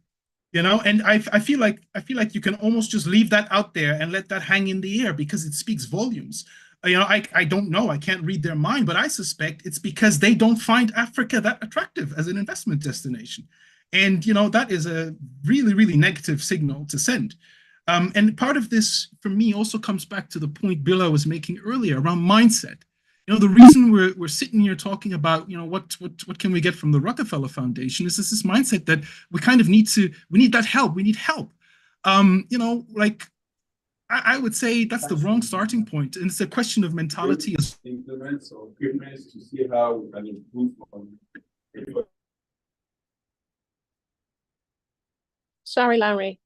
And I feel like you can almost just leave that out there and let that hang in the air because it speaks volumes. I don't know, I can't read their mind, but I suspect it's because they don't find Africa that attractive as an investment destination. And, that is a really, really negative signal to send. And part of this, for me, also comes back to the point Billa was making earlier around mindset. The reason we're sitting here talking about, what can we get from the Rockefeller Foundation is this mindset that we kind of need that help. We need help. I would say that's the wrong starting point. And it's a question of mentality. Implements or equipments to see how we can improve on it. Sorry, Larry.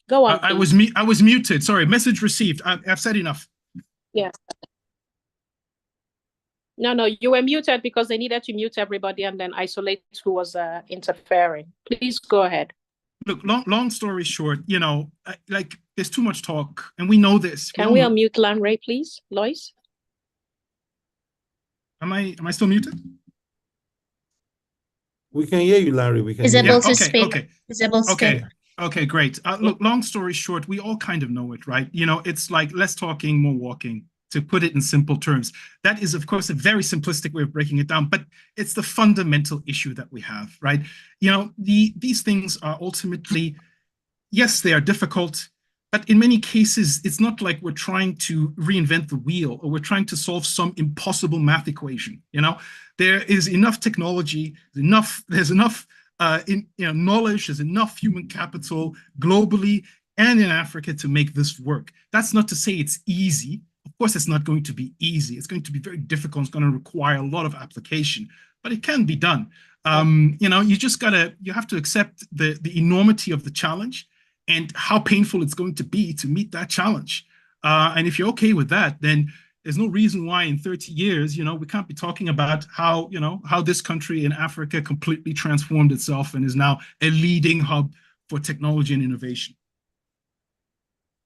Go on. I was muted. Sorry, message received. I've said enough. Yes. No, you were muted because they needed to mute everybody and then isolate who was interfering. Please go ahead. Look, long story short, like there's too much talk, and we know this. Can we unmute Lanre, please, Lois? Am I still muted? We can hear you, Larry. We can Is hear able you. to speak. Is able to speak. Okay, great. Look, long story short, we all kind of know it, right? It's like less talking, more walking, to put it in simple terms. That is, of course, a very simplistic way of breaking it down, but it's the fundamental issue that we have, right? These things are ultimately, yes, they are difficult, but in many cases, it's not like we're trying to reinvent the wheel or we're trying to solve some impossible math equation. There is enough technology, there's enough knowledge, there's enough human capital globally and in Africa to make this work. That's not to say it's easy. Of course, it's not going to be easy. It's going to be very difficult. It's going to require a lot of application, but it can be done. You have to accept the enormity of the challenge and how painful it's going to be to meet that challenge. And if you're okay with that, then there's no reason why in 30 years, we can't be talking about how this country in Africa completely transformed itself and is now a leading hub for technology and innovation.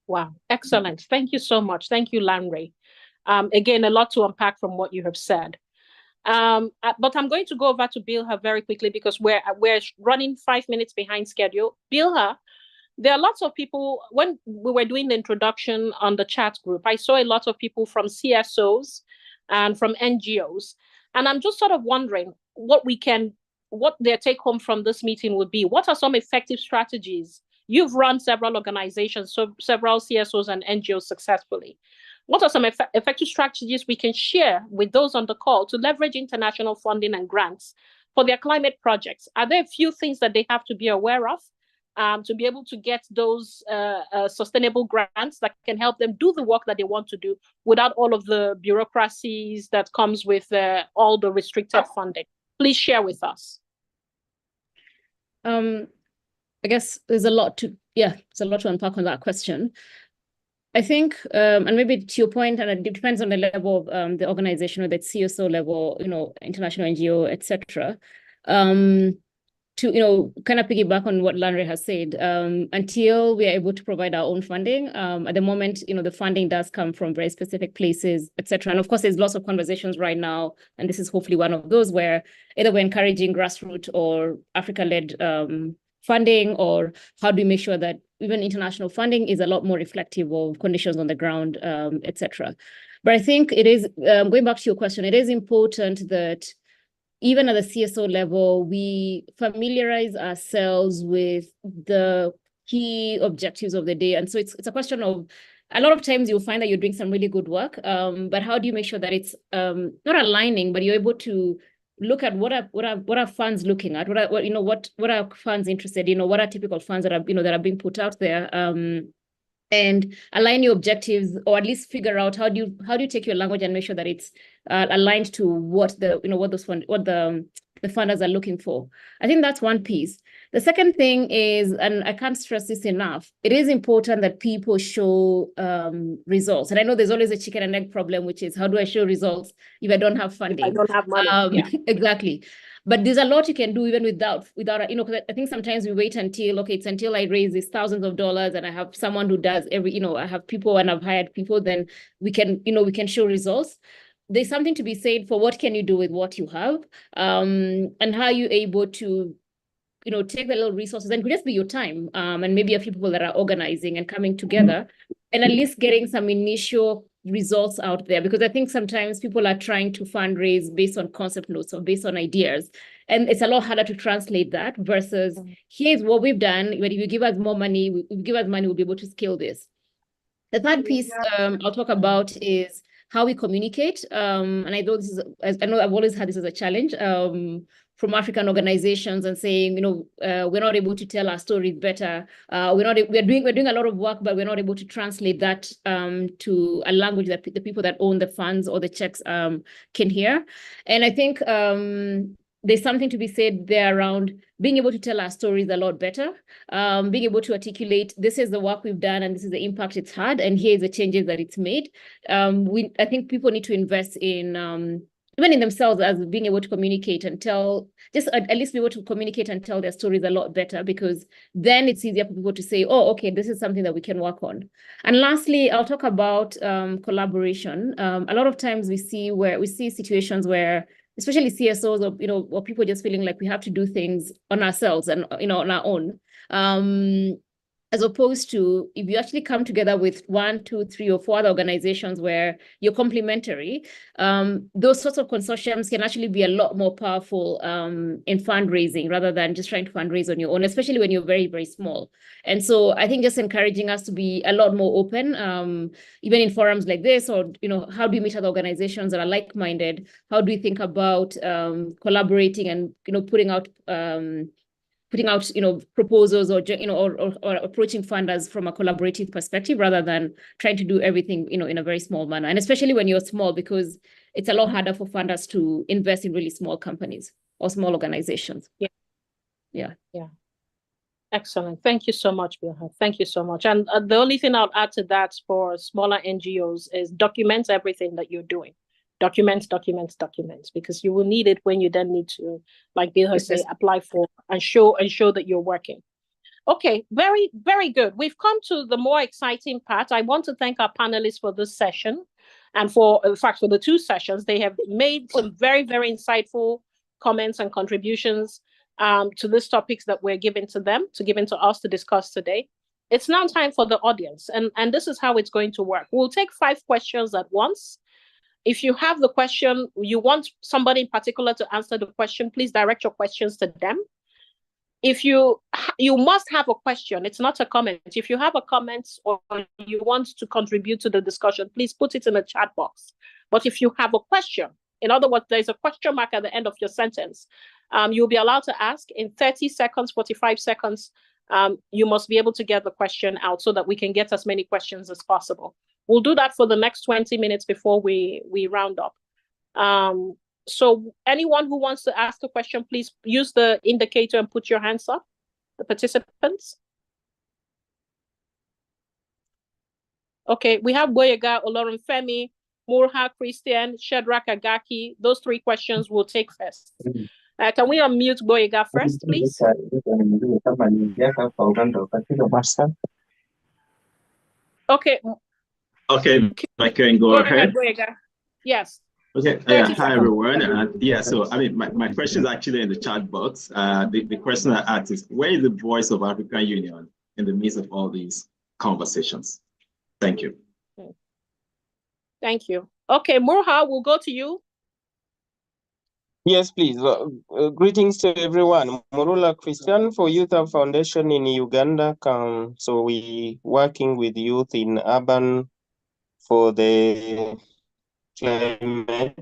Wow, excellent. Thank you so much. Thank you, Lanre. Again, a lot to unpack from what you have said. But I'm going to go over to Bilha very quickly because we're running 5 minutes behind schedule. Bilha, there are lots of people, when we were doing the introduction on the chat group, I saw a lot of people from CSOs and from NGOs. And I'm just sort of wondering what their take home from this meeting would be. What are some effective strategies? You've run several organizations, so several CSOs and NGOs successfully. What are some effective strategies we can share with those on the call to leverage international funding and grants for their climate projects? Are there a few things that they have to be aware of to be able to get those sustainable grants that can help them do the work that they want to do without all of the bureaucracies that comes with all the restricted funding? Please share with us. I guess there's a lot to unpack on that question. I think, and maybe to your point, and it depends on the level of the organization, whether it's CSO level, international NGO, etc. To kind of piggyback on what Lanre has said, until we are able to provide our own funding, at the moment, the funding does come from very specific places, etc. And of course, there's lots of conversations right now, and this is hopefully one of those where either we're encouraging grassroots or Africa-led funding, or how do we make sure that even international funding is a lot more reflective of conditions on the ground, etc. But I think it is, going back to your question, it is important that even at the CSO level, we familiarize ourselves with the key objectives of the day. And so it's a question of, a lot of times you'll find that you're doing some really good work, but how do you make sure that it's not aligning, but you're able to look at what are funds looking at, what are funds interested in, what are typical funds that are being put out there, and align your objectives, or at least figure out how do you take your language and make sure that it's aligned to what the funders are looking for. I think that's one piece. The second thing is, and I can't stress this enough, it is important that people show results. And I know there's always a chicken and egg problem, which is, how do I show results if I don't have funding? If I don't have money. Exactly. But there's a lot you can do even without, because I think sometimes we wait until, okay, it's until I raise these thousands of dollars and I have someone who does I have people and I've hired people, then we can show results. There's something to be said for what can you do with what you have, and how you're able to take the little resources, and could just be your time, and maybe a few people that are organizing and coming together, and at least getting some initial results out there. Because I think sometimes people are trying to fundraise based on concept notes or based on ideas, and it's a lot harder to translate that versus here's what we've done. But if you give us more money, we'll be able to scale this. The third piece I'll talk about is how we communicate. And I know I've always had this as a challenge from African organizations, and saying, we're not able to tell our stories better. We're doing a lot of work, but we're not able to translate that to a language that the people that own the funds or the checks can hear. And I think there's something to be said there around being able to tell our stories a lot better, being able to articulate, this is the work we've done and this is the impact it's had, and here's the changes that it's made. I think people need to invest in even in themselves, as being able to communicate and tell, just at least be able to communicate and tell their stories a lot better, because then it's easier for people to say, oh, okay, this is something that we can work on. And lastly, I'll talk about collaboration. A lot of times we see situations where, especially CSOs or people just feeling like we have to do things on ourselves and on our own. As opposed to if you actually come together with 1, 2, 3, or 4 other organizations where you're complementary, those sorts of consortiums can actually be a lot more powerful in fundraising rather than just trying to fundraise on your own, especially when you're very, very small. And so I think just encouraging us to be a lot more open, even in forums like this, or, how do we meet other organizations that are like-minded? How do we think about collaborating and, putting out proposals or approaching funders from a collaborative perspective rather than trying to do everything in a very small manner, and especially when you're small, because it's a lot harder for funders to invest in really small companies or small organizations. Yeah. Excellent. Thank you so much, Bilha. Thank you so much. And the only thing I'll add to that for smaller NGOs is document everything that you're doing. Documents, because you will need it when you then need to, like Bilha say, apply for and show that you're working. Okay, very, very good. We've come to the more exciting part. I want to thank our panelists for this session and for the 2 sessions. They have made some very, very insightful comments and contributions to these topics that we're giving to us to discuss today. It's now time for the audience, and this is how it's going to work. We'll take 5 questions at once. If you have the question, you want somebody in particular to answer the question, please direct your questions to them. If you must have a question, it's not a comment. If you have a comment or you want to contribute to the discussion, please put it in the chat box. But if you have a question, in other words, there's a question mark at the end of your sentence, you'll be allowed to ask in 30 seconds, 45 seconds. You must be able to get the question out so that we can get as many questions as possible. We'll do that for the next 20 minutes before we round up. So anyone who wants to ask a question, please use the indicator and put your hands up, the participants. Okay, we have Boyega, Olorunfemi, Murha, Christian, Shadrach, Agaki. Those 3 questions we'll take first. Can we unmute Boyega first, please? Okay. Okay, I can go ahead. Boyega. Yes. Okay, hi everyone. So I mean, my question is actually in the chat box. The question I asked is, where is the voice of African Union in the midst of all these conversations? Thank you. Thank you. Okay, Murha, we'll go to you. Yes, please. Greetings to everyone. Murula Christian for Youth Hub Foundation in Uganda. So we working with youth in urban for the climate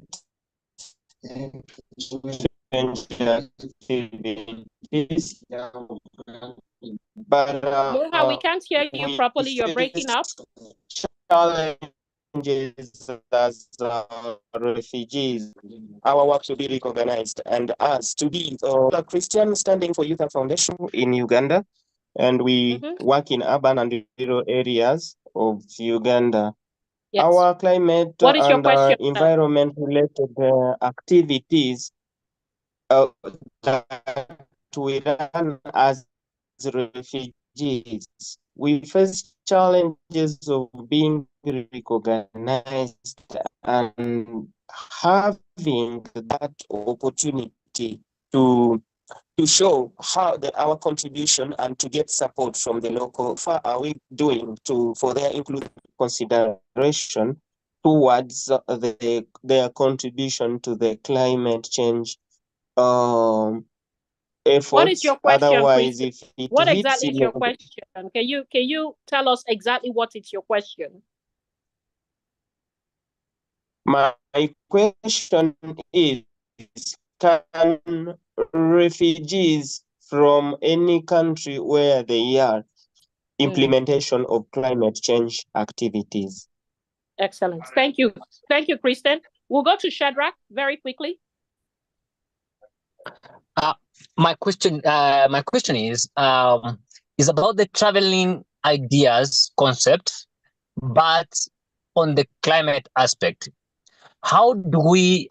activities. But Murha, we can't hear you properly. You're breaking up. Challenges as refugees, our work to be recognized, and us to be a Christian standing for Youth Hub Foundation in Uganda, and we work in urban and rural areas of Uganda. Yes. Our climate and environment-related activities that we run as refugees, we face challenges of being recognized and having that opportunity to show how our contribution and to get support from the local. How are we doing for their inclusive consideration towards their contribution to the climate change efforts? What is your question? Otherwise, if it what exactly is your question? Can you tell us exactly what is your question? My question is, can refugees from any country where they are implementation of climate change activities? Excellent. Thank you. Thank you, Kristen. We'll go to Shadrach very quickly. My question is about the traveling ideas concept, but on the climate aspect. how do we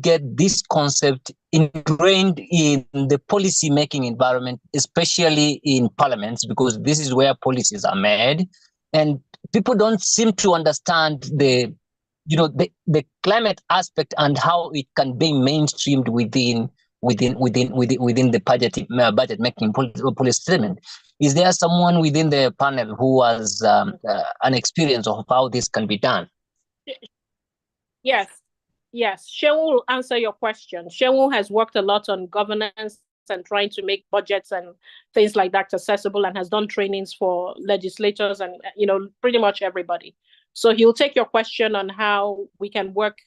get this concept ingrained in the policy making environment, especially in parliaments, because this is where policies are made, and people don't seem to understand the climate aspect and how it can be mainstreamed within the budget making policy statement. Is there someone within the panel who has an experience of how this can be done? Yes, Shehu will answer your question. Shehu has worked a lot on governance and trying to make budgets and things like that accessible, and has done trainings for legislators and pretty much everybody. So he'll take your question on how we can work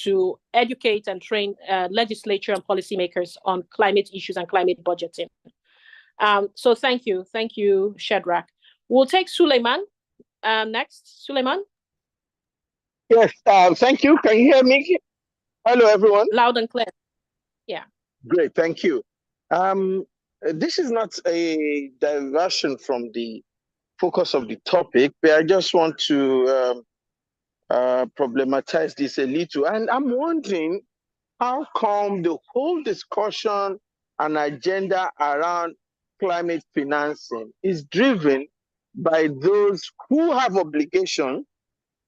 to educate and train legislature and policymakers on climate issues and climate budgeting. So thank you, Shadrach. We'll take Suleiman next. Suleiman? Yes, thank you. Can you hear me? Hello, everyone. Loud and clear. Yeah. Great, thank you. This is not a diversion from the focus of the topic, but I just want to problematize this a little. And I'm wondering, how come the whole discussion and agenda around climate financing is driven by those who have obligation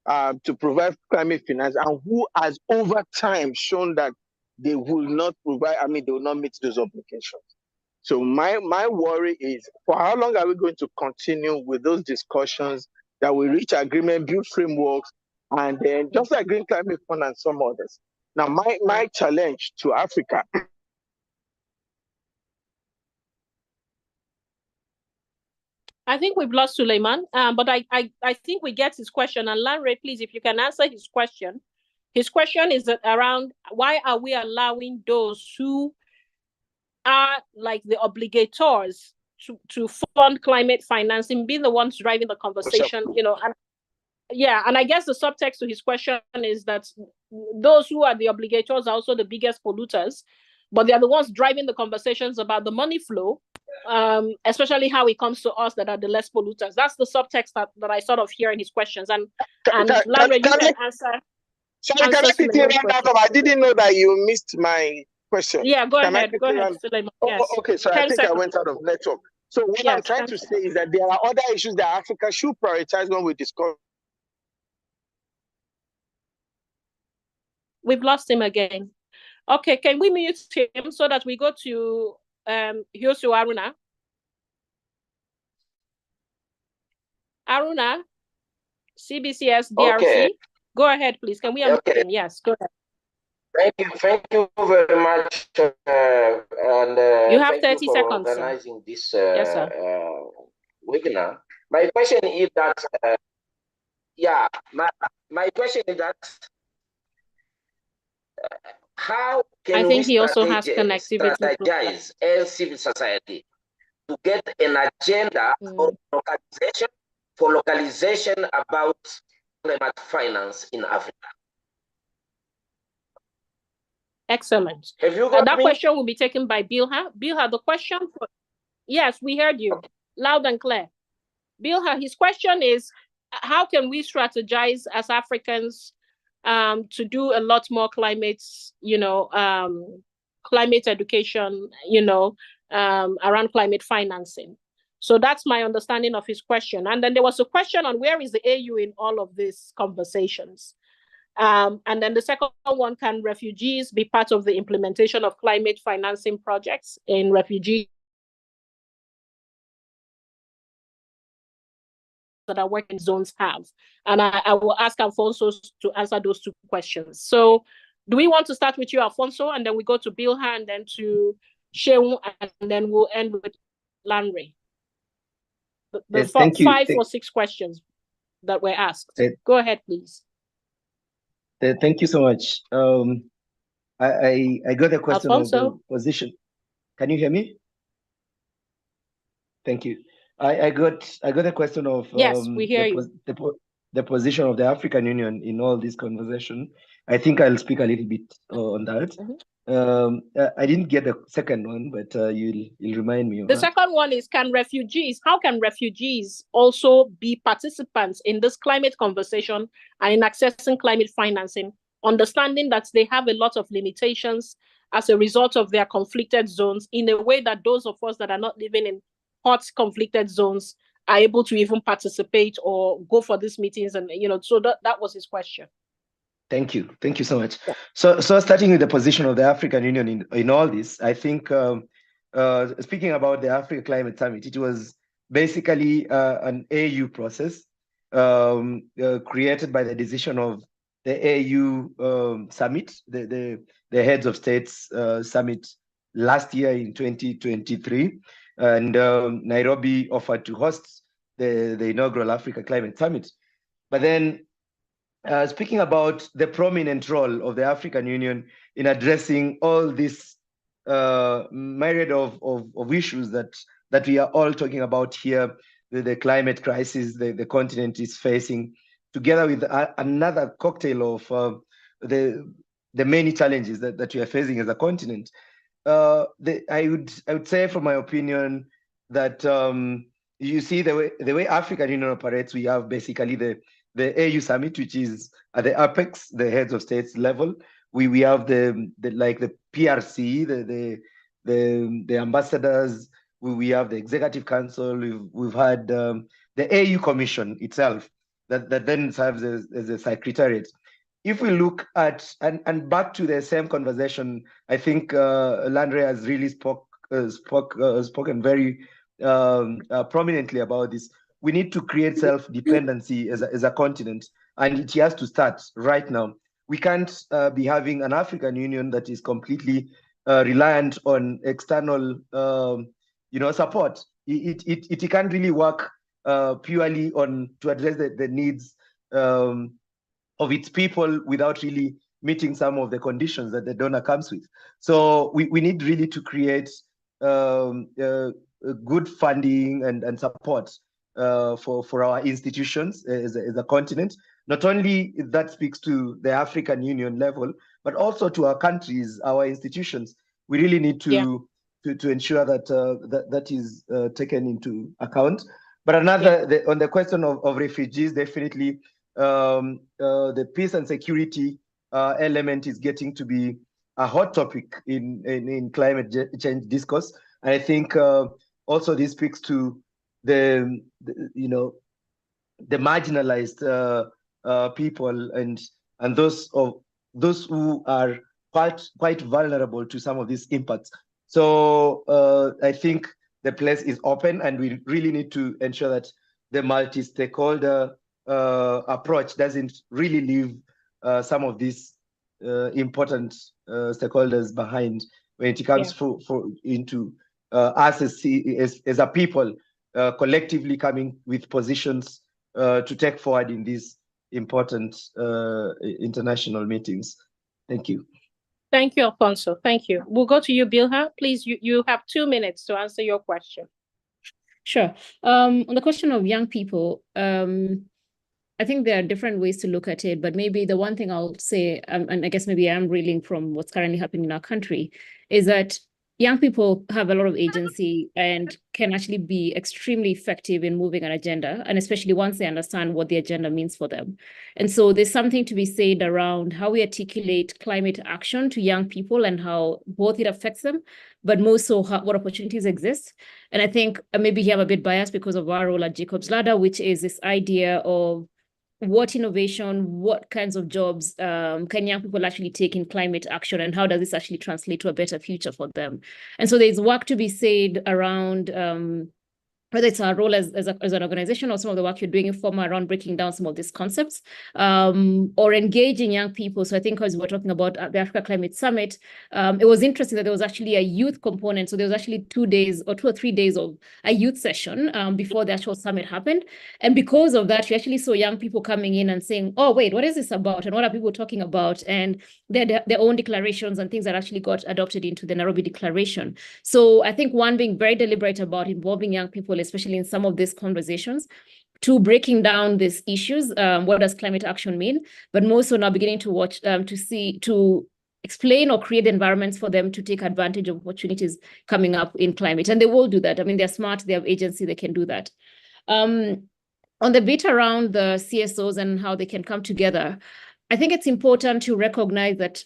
to provide climate finance, and who has over time shown that they will not provide, they will not meet those obligations. So my worry is, for how long are we going to continue with those discussions that we reach agreement, build frameworks, and then just like Green Climate Fund and some others? Now, my challenge to Africa I think we've lost Suleiman, but I think we get his question. And Lanre, please, if you can answer his question. His question is around, why are we allowing those who are like the obligators to fund climate financing be the ones driving the conversation? And I guess the subtext to his question is that those who are the obligators are also the biggest polluters, but they're the ones driving the conversations about the money flow, especially how it comes to us that are the less polluters. That's the subtext that I sort of hear in his questions. And Lanre, you can answer. Sorry, can I quickly round that up? I didn't know that you missed my question. Yeah, go ahead, Suleiman. Yes. Okay, so I think I went out of network. So what I'm trying to say is that there are other issues that Africa should prioritize when we discuss. We've lost him again. Okay, can we mute him so that we go to Hyosu Aruna? Aruna, CBCS DRC. Okay. Go ahead, please. Can we unmute him? Yes, go ahead. Thank you very much. And you have 30 for seconds. Organizing this yes, sir. webinar. My question is that, my question is that, how can we strategize as civil society to get an agenda for localization about climate finance in Africa? Excellent. Have you got that question will be taken by Bilha. Bilha, the question yes, we heard you loud and clear. Bilha, his question is, how can we strategize as Africans to do a lot more climate, climate education, around climate financing? So that's my understanding of his question. And then there was a question on where is the AU in all of these conversations? And then the second one, can refugees be part of the implementation of climate financing projects in refugee that our working zones have? And I will ask Alfonso to answer those two questions. So do we want to start with you, Alfonso, and then we go to Bilha, and then to Shehu, and then we'll end with Lanre? The yes, five or six questions that were asked. Go ahead, please. Thank you so much. I got a question Alfonso? on the position. Can you hear me? Thank you. I got a question of yes, we hear you. the position of the African Union in all this conversation, I think I'll speak a little bit on that. I didn't get the second one, but you'll remind me of the that. second one is, how can refugees also be participants in this climate conversation and in accessing climate financing, understanding that they have a lot of limitations as a result of their conflicted zones, in a way that those of us that are not living in hot conflicted zones are able to even participate or go for these meetings. And, so that was his question. Thank you so much. So starting with the position of the African Union in all this, I think speaking about the Africa Climate Summit, it was basically an AU process created by the decision of the AU summit, the heads of states summit last year in 2023, and Nairobi offered to host the inaugural Africa Climate Summit. But then speaking about the prominent role of the African Union in addressing all this myriad of issues that we are all talking about here, the climate crisis the continent is facing, together with another cocktail of the many challenges that we are facing as a continent. I would say, from my opinion, that you see the way African Union operates, we have basically the AU summit, which is at the apex, the heads of states level. We have the PRC, the ambassadors. We have the executive council. We've had the AU Commission itself that then serves as a secretariat. If we look at and back to the same conversation, I think Landry has really spoken very prominently about this. We need to create self-dependency as a continent, and it has to start right now. We can't be having an African Union that is completely reliant on external, support. It can't really work purely to address the needs of its people without really meeting some of the conditions that the donor comes with. So we need really to create good funding and support for our institutions as a continent. Not only that speaks to the African Union level, but also to our countries, our institutions. We really need to ensure that that is taken into account. But on the question of refugees, definitely the peace and security element is getting to be a hot topic in climate change discourse. And I think also this speaks to the marginalized people and those who are quite vulnerable to some of these impacts. So I think the place is open, and we really need to ensure that the multi-stakeholder approach doesn't really leave some of these important stakeholders behind when it comes into us as a people collectively coming with positions to take forward in these important international meetings. Thank you. Thank you, Alfonso. Thank you. We'll go to you, Bilha. Please, you have 2 minutes to answer your question. Sure. On the question of young people, I think there are different ways to look at it, but maybe the one thing I'll say, and I guess maybe I'm reeling from what's currently happening in our country, is that young people have a lot of agency and can actually be extremely effective in moving an agenda, and especially once they understand what the agenda means for them. And so there's something to be said around how we articulate climate action to young people and how both it affects them, but more so what opportunities exist. And I think maybe here I'm a bit biased because of our role at Jacob's Ladder, which is this idea of what innovation, what kinds of jobs can young people actually take in climate action, and how does this actually translate to a better future for them? And so there's work to be said around whether it's our role as an organization or some of the work you're doing in Forma around breaking down some of these concepts or engaging young people. So I think as we're talking about the Africa Climate Summit, it was interesting that there was actually a youth component. So there was actually 2 days or 2 or 3 days of a youth session before the actual summit happened. And because of that, you actually saw young people coming in and saying, oh, wait, what is this about? And what are people talking about? And their own declarations and things that actually got adopted into the Nairobi Declaration. So I think one, being very deliberate about involving young people, especially in some of these conversations, to breaking down these issues. What does climate action mean? But more so now beginning to watch, to explain or create environments for them to take advantage of opportunities coming up in climate. And they will do that. I mean, they're smart, they have agency, they can do that. On the bit around the CSOs and how they can come together, I think it's important to recognize that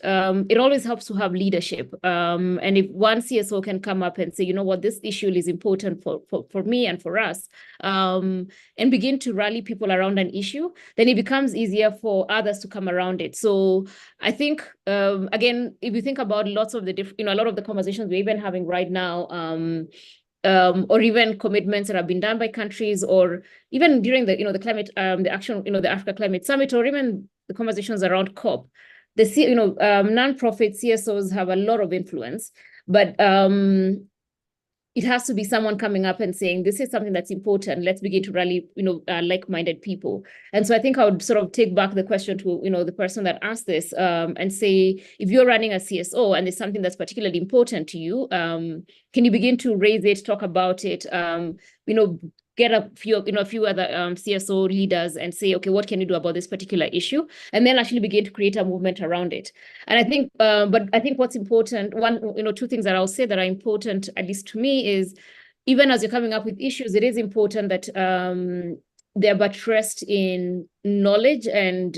it always helps to have leadership. And if one CSO can come up and say, you know what, this issue is important for me and for us, and begin to rally people around an issue, then it becomes easier for others to come around it. So I think, again, if you think about lots of the a lot of the conversations we're even having right now, or even commitments that have been done by countries, or even during the the climate the action the Africa Climate Summit, or even the conversations around COP, the non-profit CSOs have a lot of influence, but it has to be someone coming up and saying, this is something that's important. Let's begin to rally, like-minded people. And so I think I would sort of take back the question to, the person that asked this, and say, if you're running a CSO and it's something that's particularly important to you, can you begin to raise it, talk about it, get a few other CSO leaders and say, okay, what can you do about this particular issue? And then actually begin to create a movement around it. And I think, but I think what's important, two things that I'll say that are important, at least to me, is even as you're coming up with issues, it is important that they're buttressed in knowledge and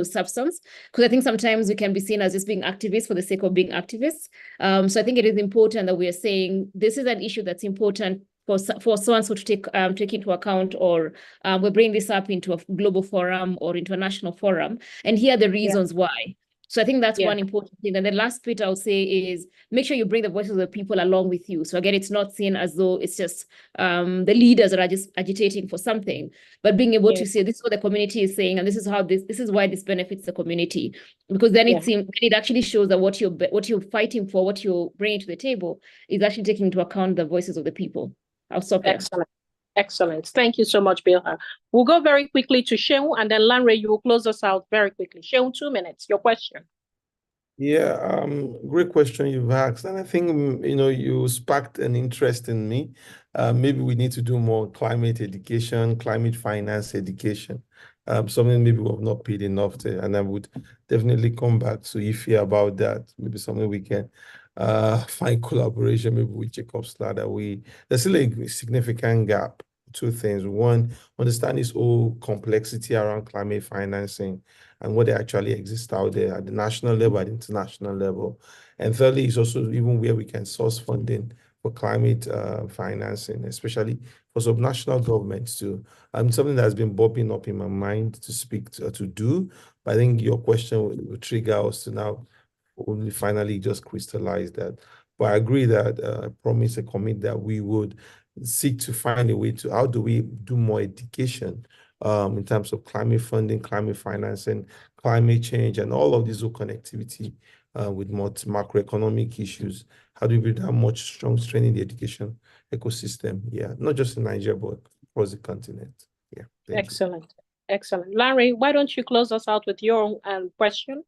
substance, because I think sometimes we can be seen as just being activists for the sake of being activists. So I think it is important that we are saying this is an issue that's important for so and so to take into account, or we're bringing this up into a global forum or international forum, and here are the reasons why. So I think that's one important thing. And the last bit I'll say is make sure you bring the voices of the people along with you. So again, it's not seen as though it's just the leaders that are just agitating for something, but being able to say, this is what the community is saying, and this is how this is why this benefits the community. Because then it actually shows that what you're fighting for, what you're bringing to the table, is actually taking into account the voices of the people. I'll stop there. Excellent. Thank you so much, Bilha. We'll go very quickly to Shehu, and then Lanre, you will close us out very quickly. Shehu, 2 minutes. Your question. Yeah, great question you've asked. And I think, you sparked an interest in me. Maybe we need to do more climate education, climate finance education. Something maybe we have not paid enough to, and I would definitely come back to Ife about that. Maybe something we can find collaboration, maybe with Jacob's Ladder. There's still a significant gap. Two things. One, understand this whole complexity around climate financing and what actually exists out there at the national level, at the international level. And thirdly, is also even where we can source funding for climate financing, especially for subnational governments too. Something that has been bobbing up in my mind to speak to do. But I think your question will trigger us to now only finally just crystallize that. But I agree that I promise a commit that we would seek to find a way to, how do we do more education in terms of climate funding, climate financing, climate change, and all of this connectivity with more macroeconomic issues. How do we build that much strong strain in the education ecosystem? Yeah, not just in Nigeria, but across the continent. Yeah, excellent. Excellent. Larry, why don't you close us out with your question?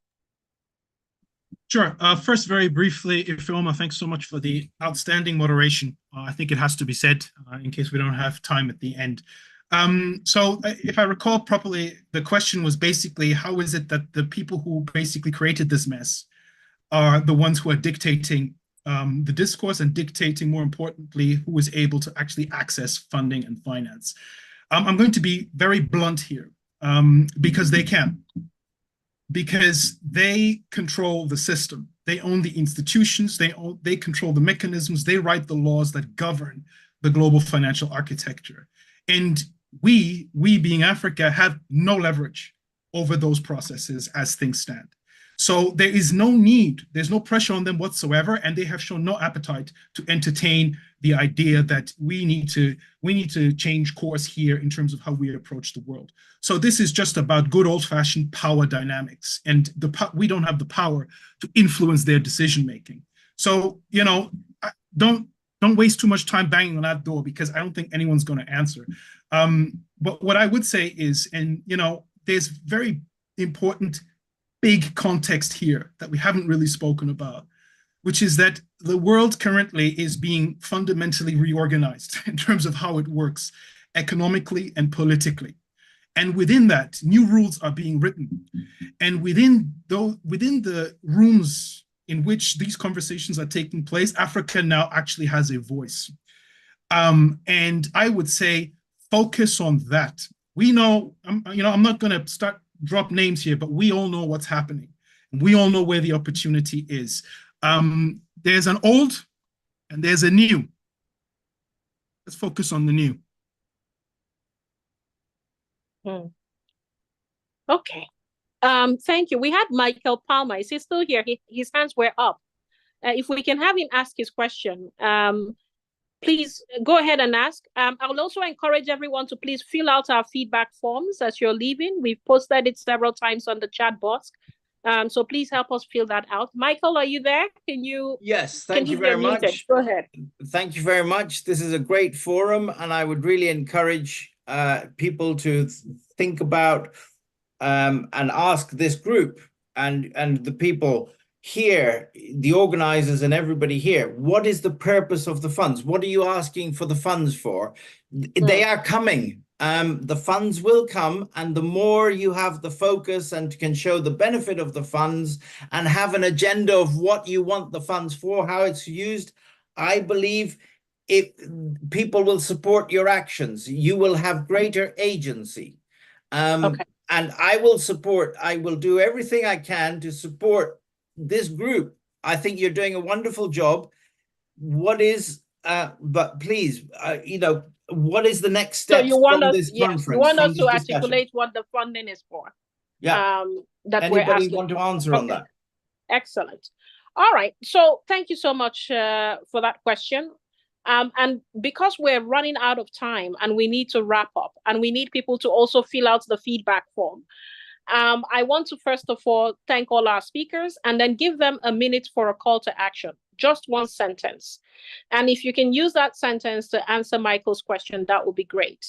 Sure. First, very briefly, Ifeoma, thanks so much for the outstanding moderation. I think it has to be said in case we don't have time at the end. So if I recall properly, the question was basically, how is it that the people who basically created this mess are the ones who are dictating the discourse and dictating, more importantly, who is able to actually access funding and finance? I'm going to be very blunt here because they can. Because they control the system. They own the institutions, they control the mechanisms, they write the laws that govern the global financial architecture. And we being Africa, have no leverage over those processes as things stand. So there is no need, there's no pressure on them whatsoever, and they have shown no appetite to entertain the idea that we need to change course here in terms of how we approach the world. So this is just about good old-fashioned power dynamics, and we don't have the power to influence their decision-making. So, don't waste too much time banging on that door, because I don't think anyone's going to answer. But what I would say is, and there's very important big context here that we haven't really spoken about, which is that the world currently is being fundamentally reorganized in terms of how it works. economically and politically. And within that, new rules are being written. And within the rooms in which these conversations are taking place, Africa now actually has a voice. And I would say focus on that. We know, I'm not going to drop names here, but we all know what's happening. We all know where the opportunity is. There's an old and there's a new. Let's focus on the new. Okay. Thank you. We had Michael Palmer. Is he still here? His hands were up. If we can have him ask his question, please go ahead and ask. I will also encourage everyone to please fill out our feedback forms as you're leaving. We've posted it several times on the chat box. So please help us fill that out. Michael, are you there? Can you? Yes, thank you very much. Go ahead. Thank you very much. This is a great forum, and I would really encourage people to think about and ask this group and the people here, the organizers and everybody here, what is the purpose of the funds? What are you asking for the funds for? They are coming. The funds will come, and the more you have the focus and can show the benefit of the funds and have an agenda of what you want the funds for, how it's used, I believe people will support your actions. You will have greater agency. Okay. And I will do everything I can to support this group. I think you're doing a wonderful job. But please, what is the next step from this conference? You want us to articulate what the funding is for? Yeah. Anybody want to answer on that? Excellent. All right. So thank you so much for that question. And because we're running out of time and we need to wrap up and we need people to also fill out the feedback form, I want to first of all thank all our speakers and then give them a minute for a call to action. Just one sentence. And if you can use that sentence to answer Michael's question, that would be great.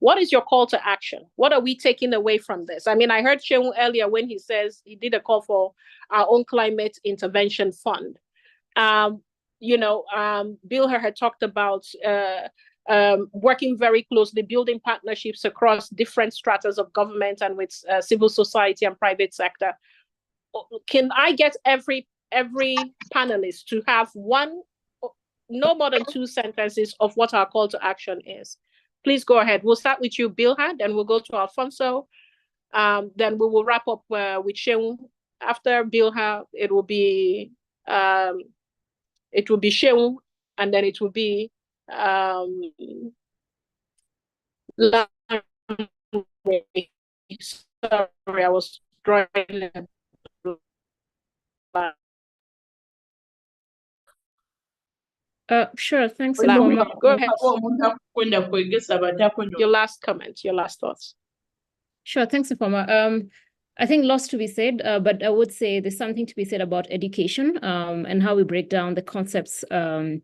What is your call to action? What are we taking away from this? I mean, I heard Shehu earlier when he says he did a call for our own climate intervention fund. Bill had talked about working very closely, building partnerships across different stratas of government and with civil society and private sector. Can I get every panelist to have no more than 2 sentences of what our call to action is? Please go ahead. We'll start with you, Bilha, then we'll go to Alfonso. Then we will wrap up with Shehu. After Bilha, it will be Shehu, and then it will be sorry, I was drawing sure, thanks. Go ahead. Your last comment, your last thoughts. Sure, thanks, Ifoma. I think lots to be said, but I would say there's something to be said about education and how we break down the concepts from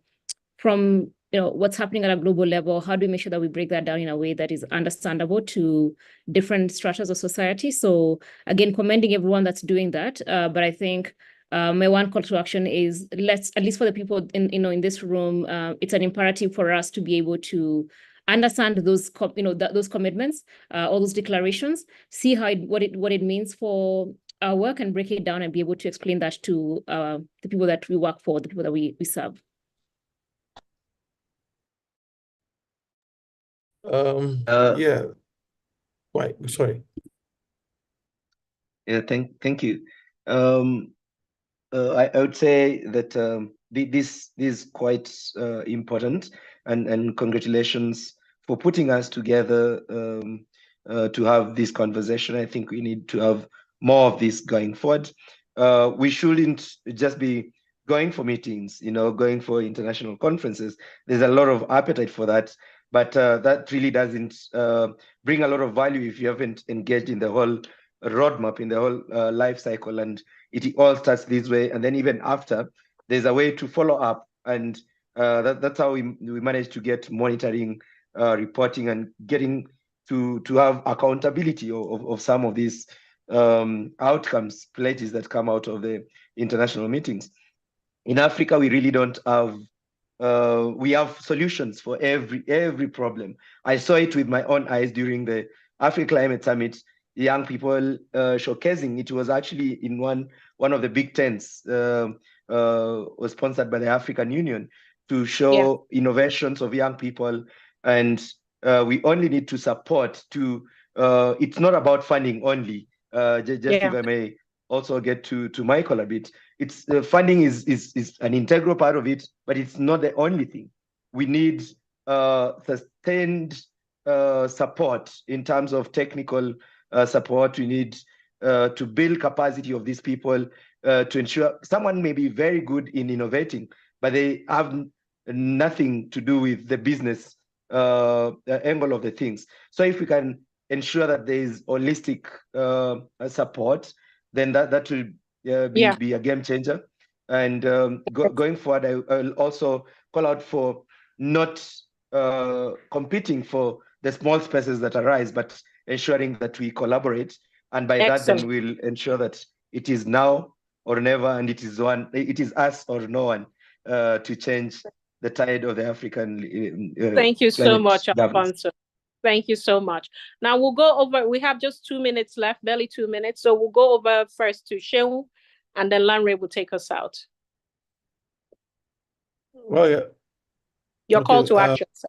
what's happening at a global level. How do we make sure that we break that down in a way that is understandable to different stratas of society? So again, commending everyone that's doing that. But I think my one call to action is at least for the people in this room, it's an imperative for us to be able to understand those those commitments, all those declarations, see what it means for our work and break it down and be able to explain that to the people that we work for, the people that we serve. Yeah. Right. Sorry. Yeah. Thank you. I would say that this is quite important, and congratulations for putting us together to have this conversation. I think we need to have more of this going forward. We shouldn't just be going for meetings, going for international conferences. There's a lot of appetite for that, but that really doesn't bring a lot of value if you haven't engaged in the whole roadmap, in the whole life cycle. And it all starts this way, and then even after, there's a way to follow up, and that's how we manage to get monitoring, reporting, and getting to have accountability of some of these outcomes, pledges that come out of the international meetings. In Africa, we really don't have we have solutions for every problem. I saw it with my own eyes during the African Climate Summit. Young people showcasing. It was actually in one of the big tents, was sponsored by the African Union to show innovations of young people, and we only need to support. It's not about funding only. Just if I may also get to Michael a bit. It's funding is an integral part of it, but it's not the only thing. We need sustained support in terms of technical support. We need to build capacity of these people to ensure someone may be very good in innovating, but they have nothing to do with the business angle of the things. So if we can ensure that there is holistic support, then that will be a game changer. And going forward, I'll also call out for not competing for the small spaces that arise, but ensuring that we collaborate. And by that, then we'll ensure that it is now or never, and it is us or no one to change the tide of the African Thank you so much, governance. Alfonso. Thank you so much. Now we'll go over, we have just 2 minutes left, barely 2 minutes. So we'll go over first to Shehu, and then Lanre will take us out. Well, yeah. Your call to action, sir.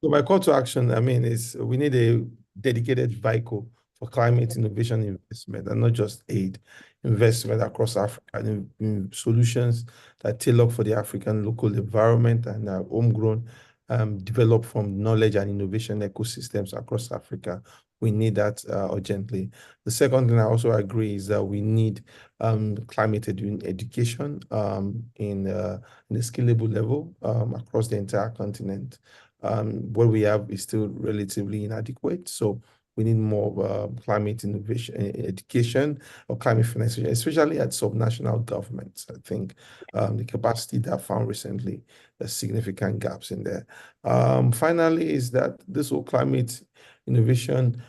So my call to action, I mean, is we need a dedicated vehicle for climate innovation investment, and not just aid investment across Africa, and in solutions that tailor for the African local environment and homegrown, developed from knowledge and innovation ecosystems across Africa. We need that urgently. The second thing I also agree is that we need climate education in a scalable level across the entire continent. What we have is still relatively inadequate. So we need more climate innovation, education, or climate financing, especially at subnational governments. I think the capacity that I found recently, there's significant gaps in there. Finally, is that this whole climate innovation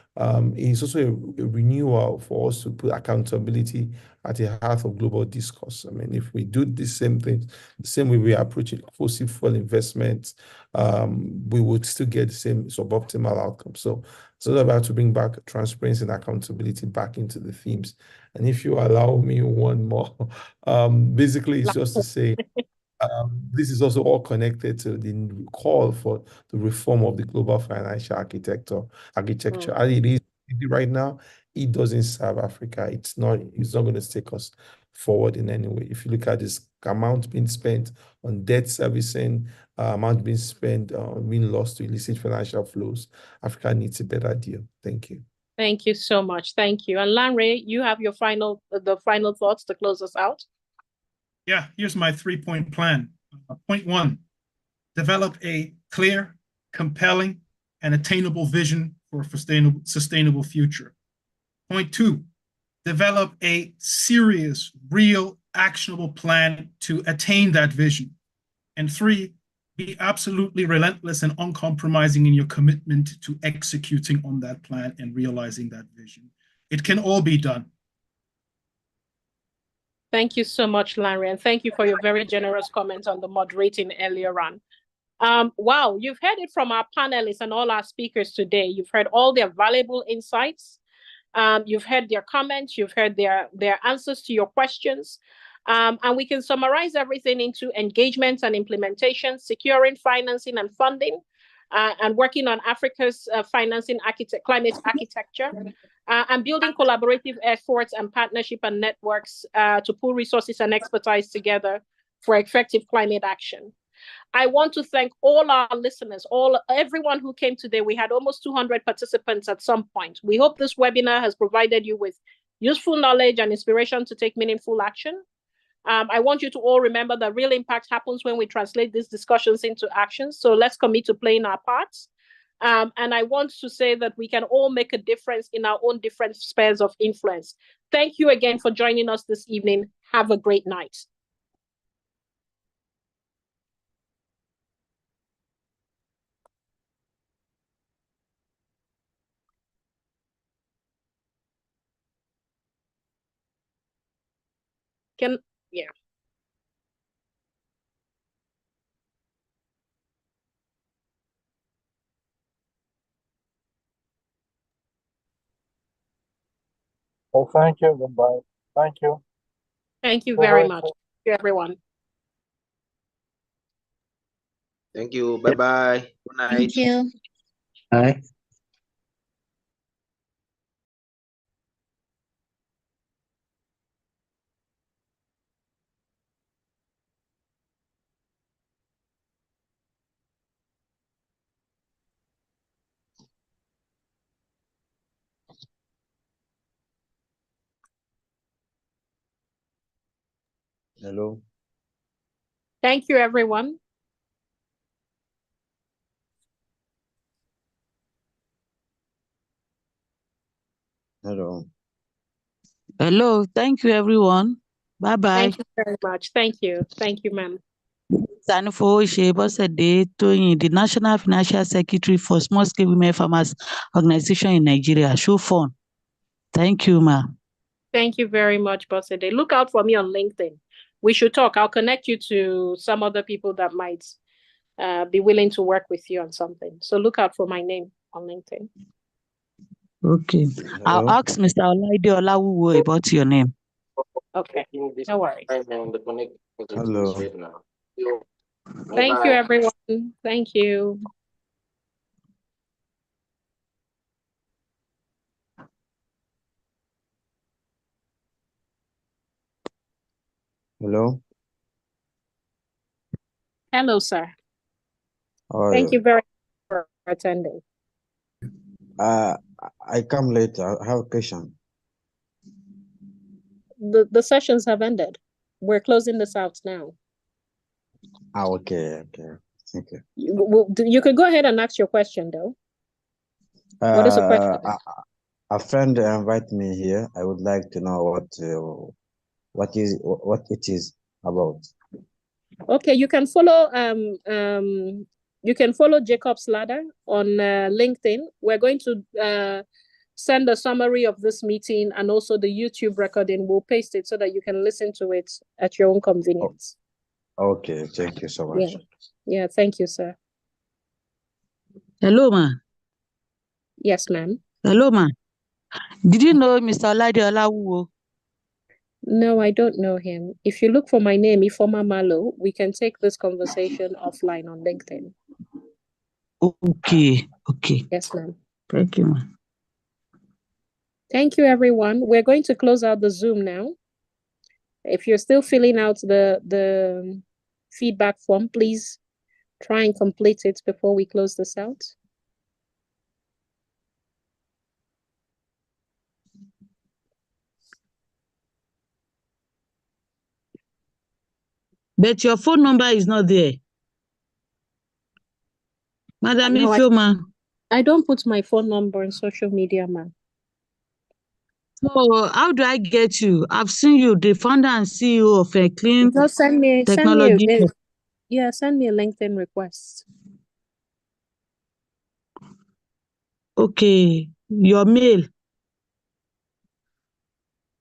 is also a renewal for us to put accountability at the heart of global discourse. I mean, if we do the same thing, the same way we are approaching fossil fuel investments, we would still get the same suboptimal outcome. So it's all about to bring back transparency and accountability back into the themes. And if you allow me one more, basically it's just to say, this is also all connected to the call for the reform of the global financial architecture. As it is right now, it doesn't serve Africa. It's not going to take us forward in any way. If you look at this amount being spent on debt servicing, amount being spent, being lost to illicit financial flows, Africa needs a better deal. Thank you. Thank you so much. Thank you. And Lanre, you have your final thoughts to close us out. Yeah, here's my 3-point plan. Point 1, develop a clear, compelling, and attainable vision for a sustainable future. Point 2, develop a serious, real, actionable plan to attain that vision. And 3, be absolutely relentless and uncompromising in your commitment to executing on that plan and realizing that vision. It can all be done. Thank you so much, Lanre, and thank you for your very generous comments on the moderating earlier on. Wow, you've heard it from our panelists and all our speakers today. You've heard all their valuable insights. You've heard their comments. You've heard their answers to your questions. And we can summarize everything into engagement and implementation, securing financing and funding, and working on Africa's financing climate architecture, and building collaborative efforts and partnership and networks to pull resources and expertise together for effective climate action. I want to thank all our listeners, everyone who came today. We had almost 200 participants at some point. We hope this webinar has provided you with useful knowledge and inspiration to take meaningful action. I want you to all remember that real impact happens when we translate these discussions into actions. So let's commit to playing our parts. And I want to say that we can all make a difference in our own different spheres of influence. Thank you again for joining us this evening. Have a great night. Yeah. Oh, thank you. Goodbye. Thank you. Thank you very much. Thank you, everyone. Thank you. Bye-bye. Good night. Thank you. Bye. Hello. Thank you, everyone. Hello. Hello. Thank you, everyone. Bye-bye. Thank you very much. Thank you. Thank you, ma'am. Sanfo Bosede Toyin, the National Financial Secretary for Small Scale Women Farmers Organization in Nigeria. Show fun. Thank you, ma. Thank you very much, Bosede. Look out for me on LinkedIn. We should talk. I'll connect you to some other people that might be willing to work with you on something. So look out for my name on LinkedIn. Okay. I'll ask Mr. Olaide Olawuwo about your name. Okay. No worries. Hello. Thank you, everyone. Thank you. Hello. Hello, sir. Thank you very much for attending. I come later. I have a question. The sessions have ended. We're closing this out now. Okay. Thank you. You could go ahead and ask your question, though. What is the question? A friend invited me here. I would like to know what it is about. Okay, you can follow Jacob's Ladder on LinkedIn. We're going to send a summary of this meeting and also the YouTube recording. We'll paste it so that you can listen to it at your own convenience. Okay, thank you so much. Yeah, thank you, sir. Hello, ma. Yes, ma'am. Hello, ma. Did you know Mr. Olaide Olawuwo? No, I don't know him. If you look for my name, Ifoma Malo, we can take this conversation offline on LinkedIn. Okay. Yes, ma'am. Thank you, ma. Thank you, everyone. We're going to close out the Zoom now. If you're still filling out the feedback form, please try and complete it before we close this out. But your phone number is not there. Madam Ifeoma. I don't put my phone number on social media, ma'am. So how do I get you? I've seen you, the founder and CEO of a Clean Just send me Technology. send me a LinkedIn request. Okay, your mail.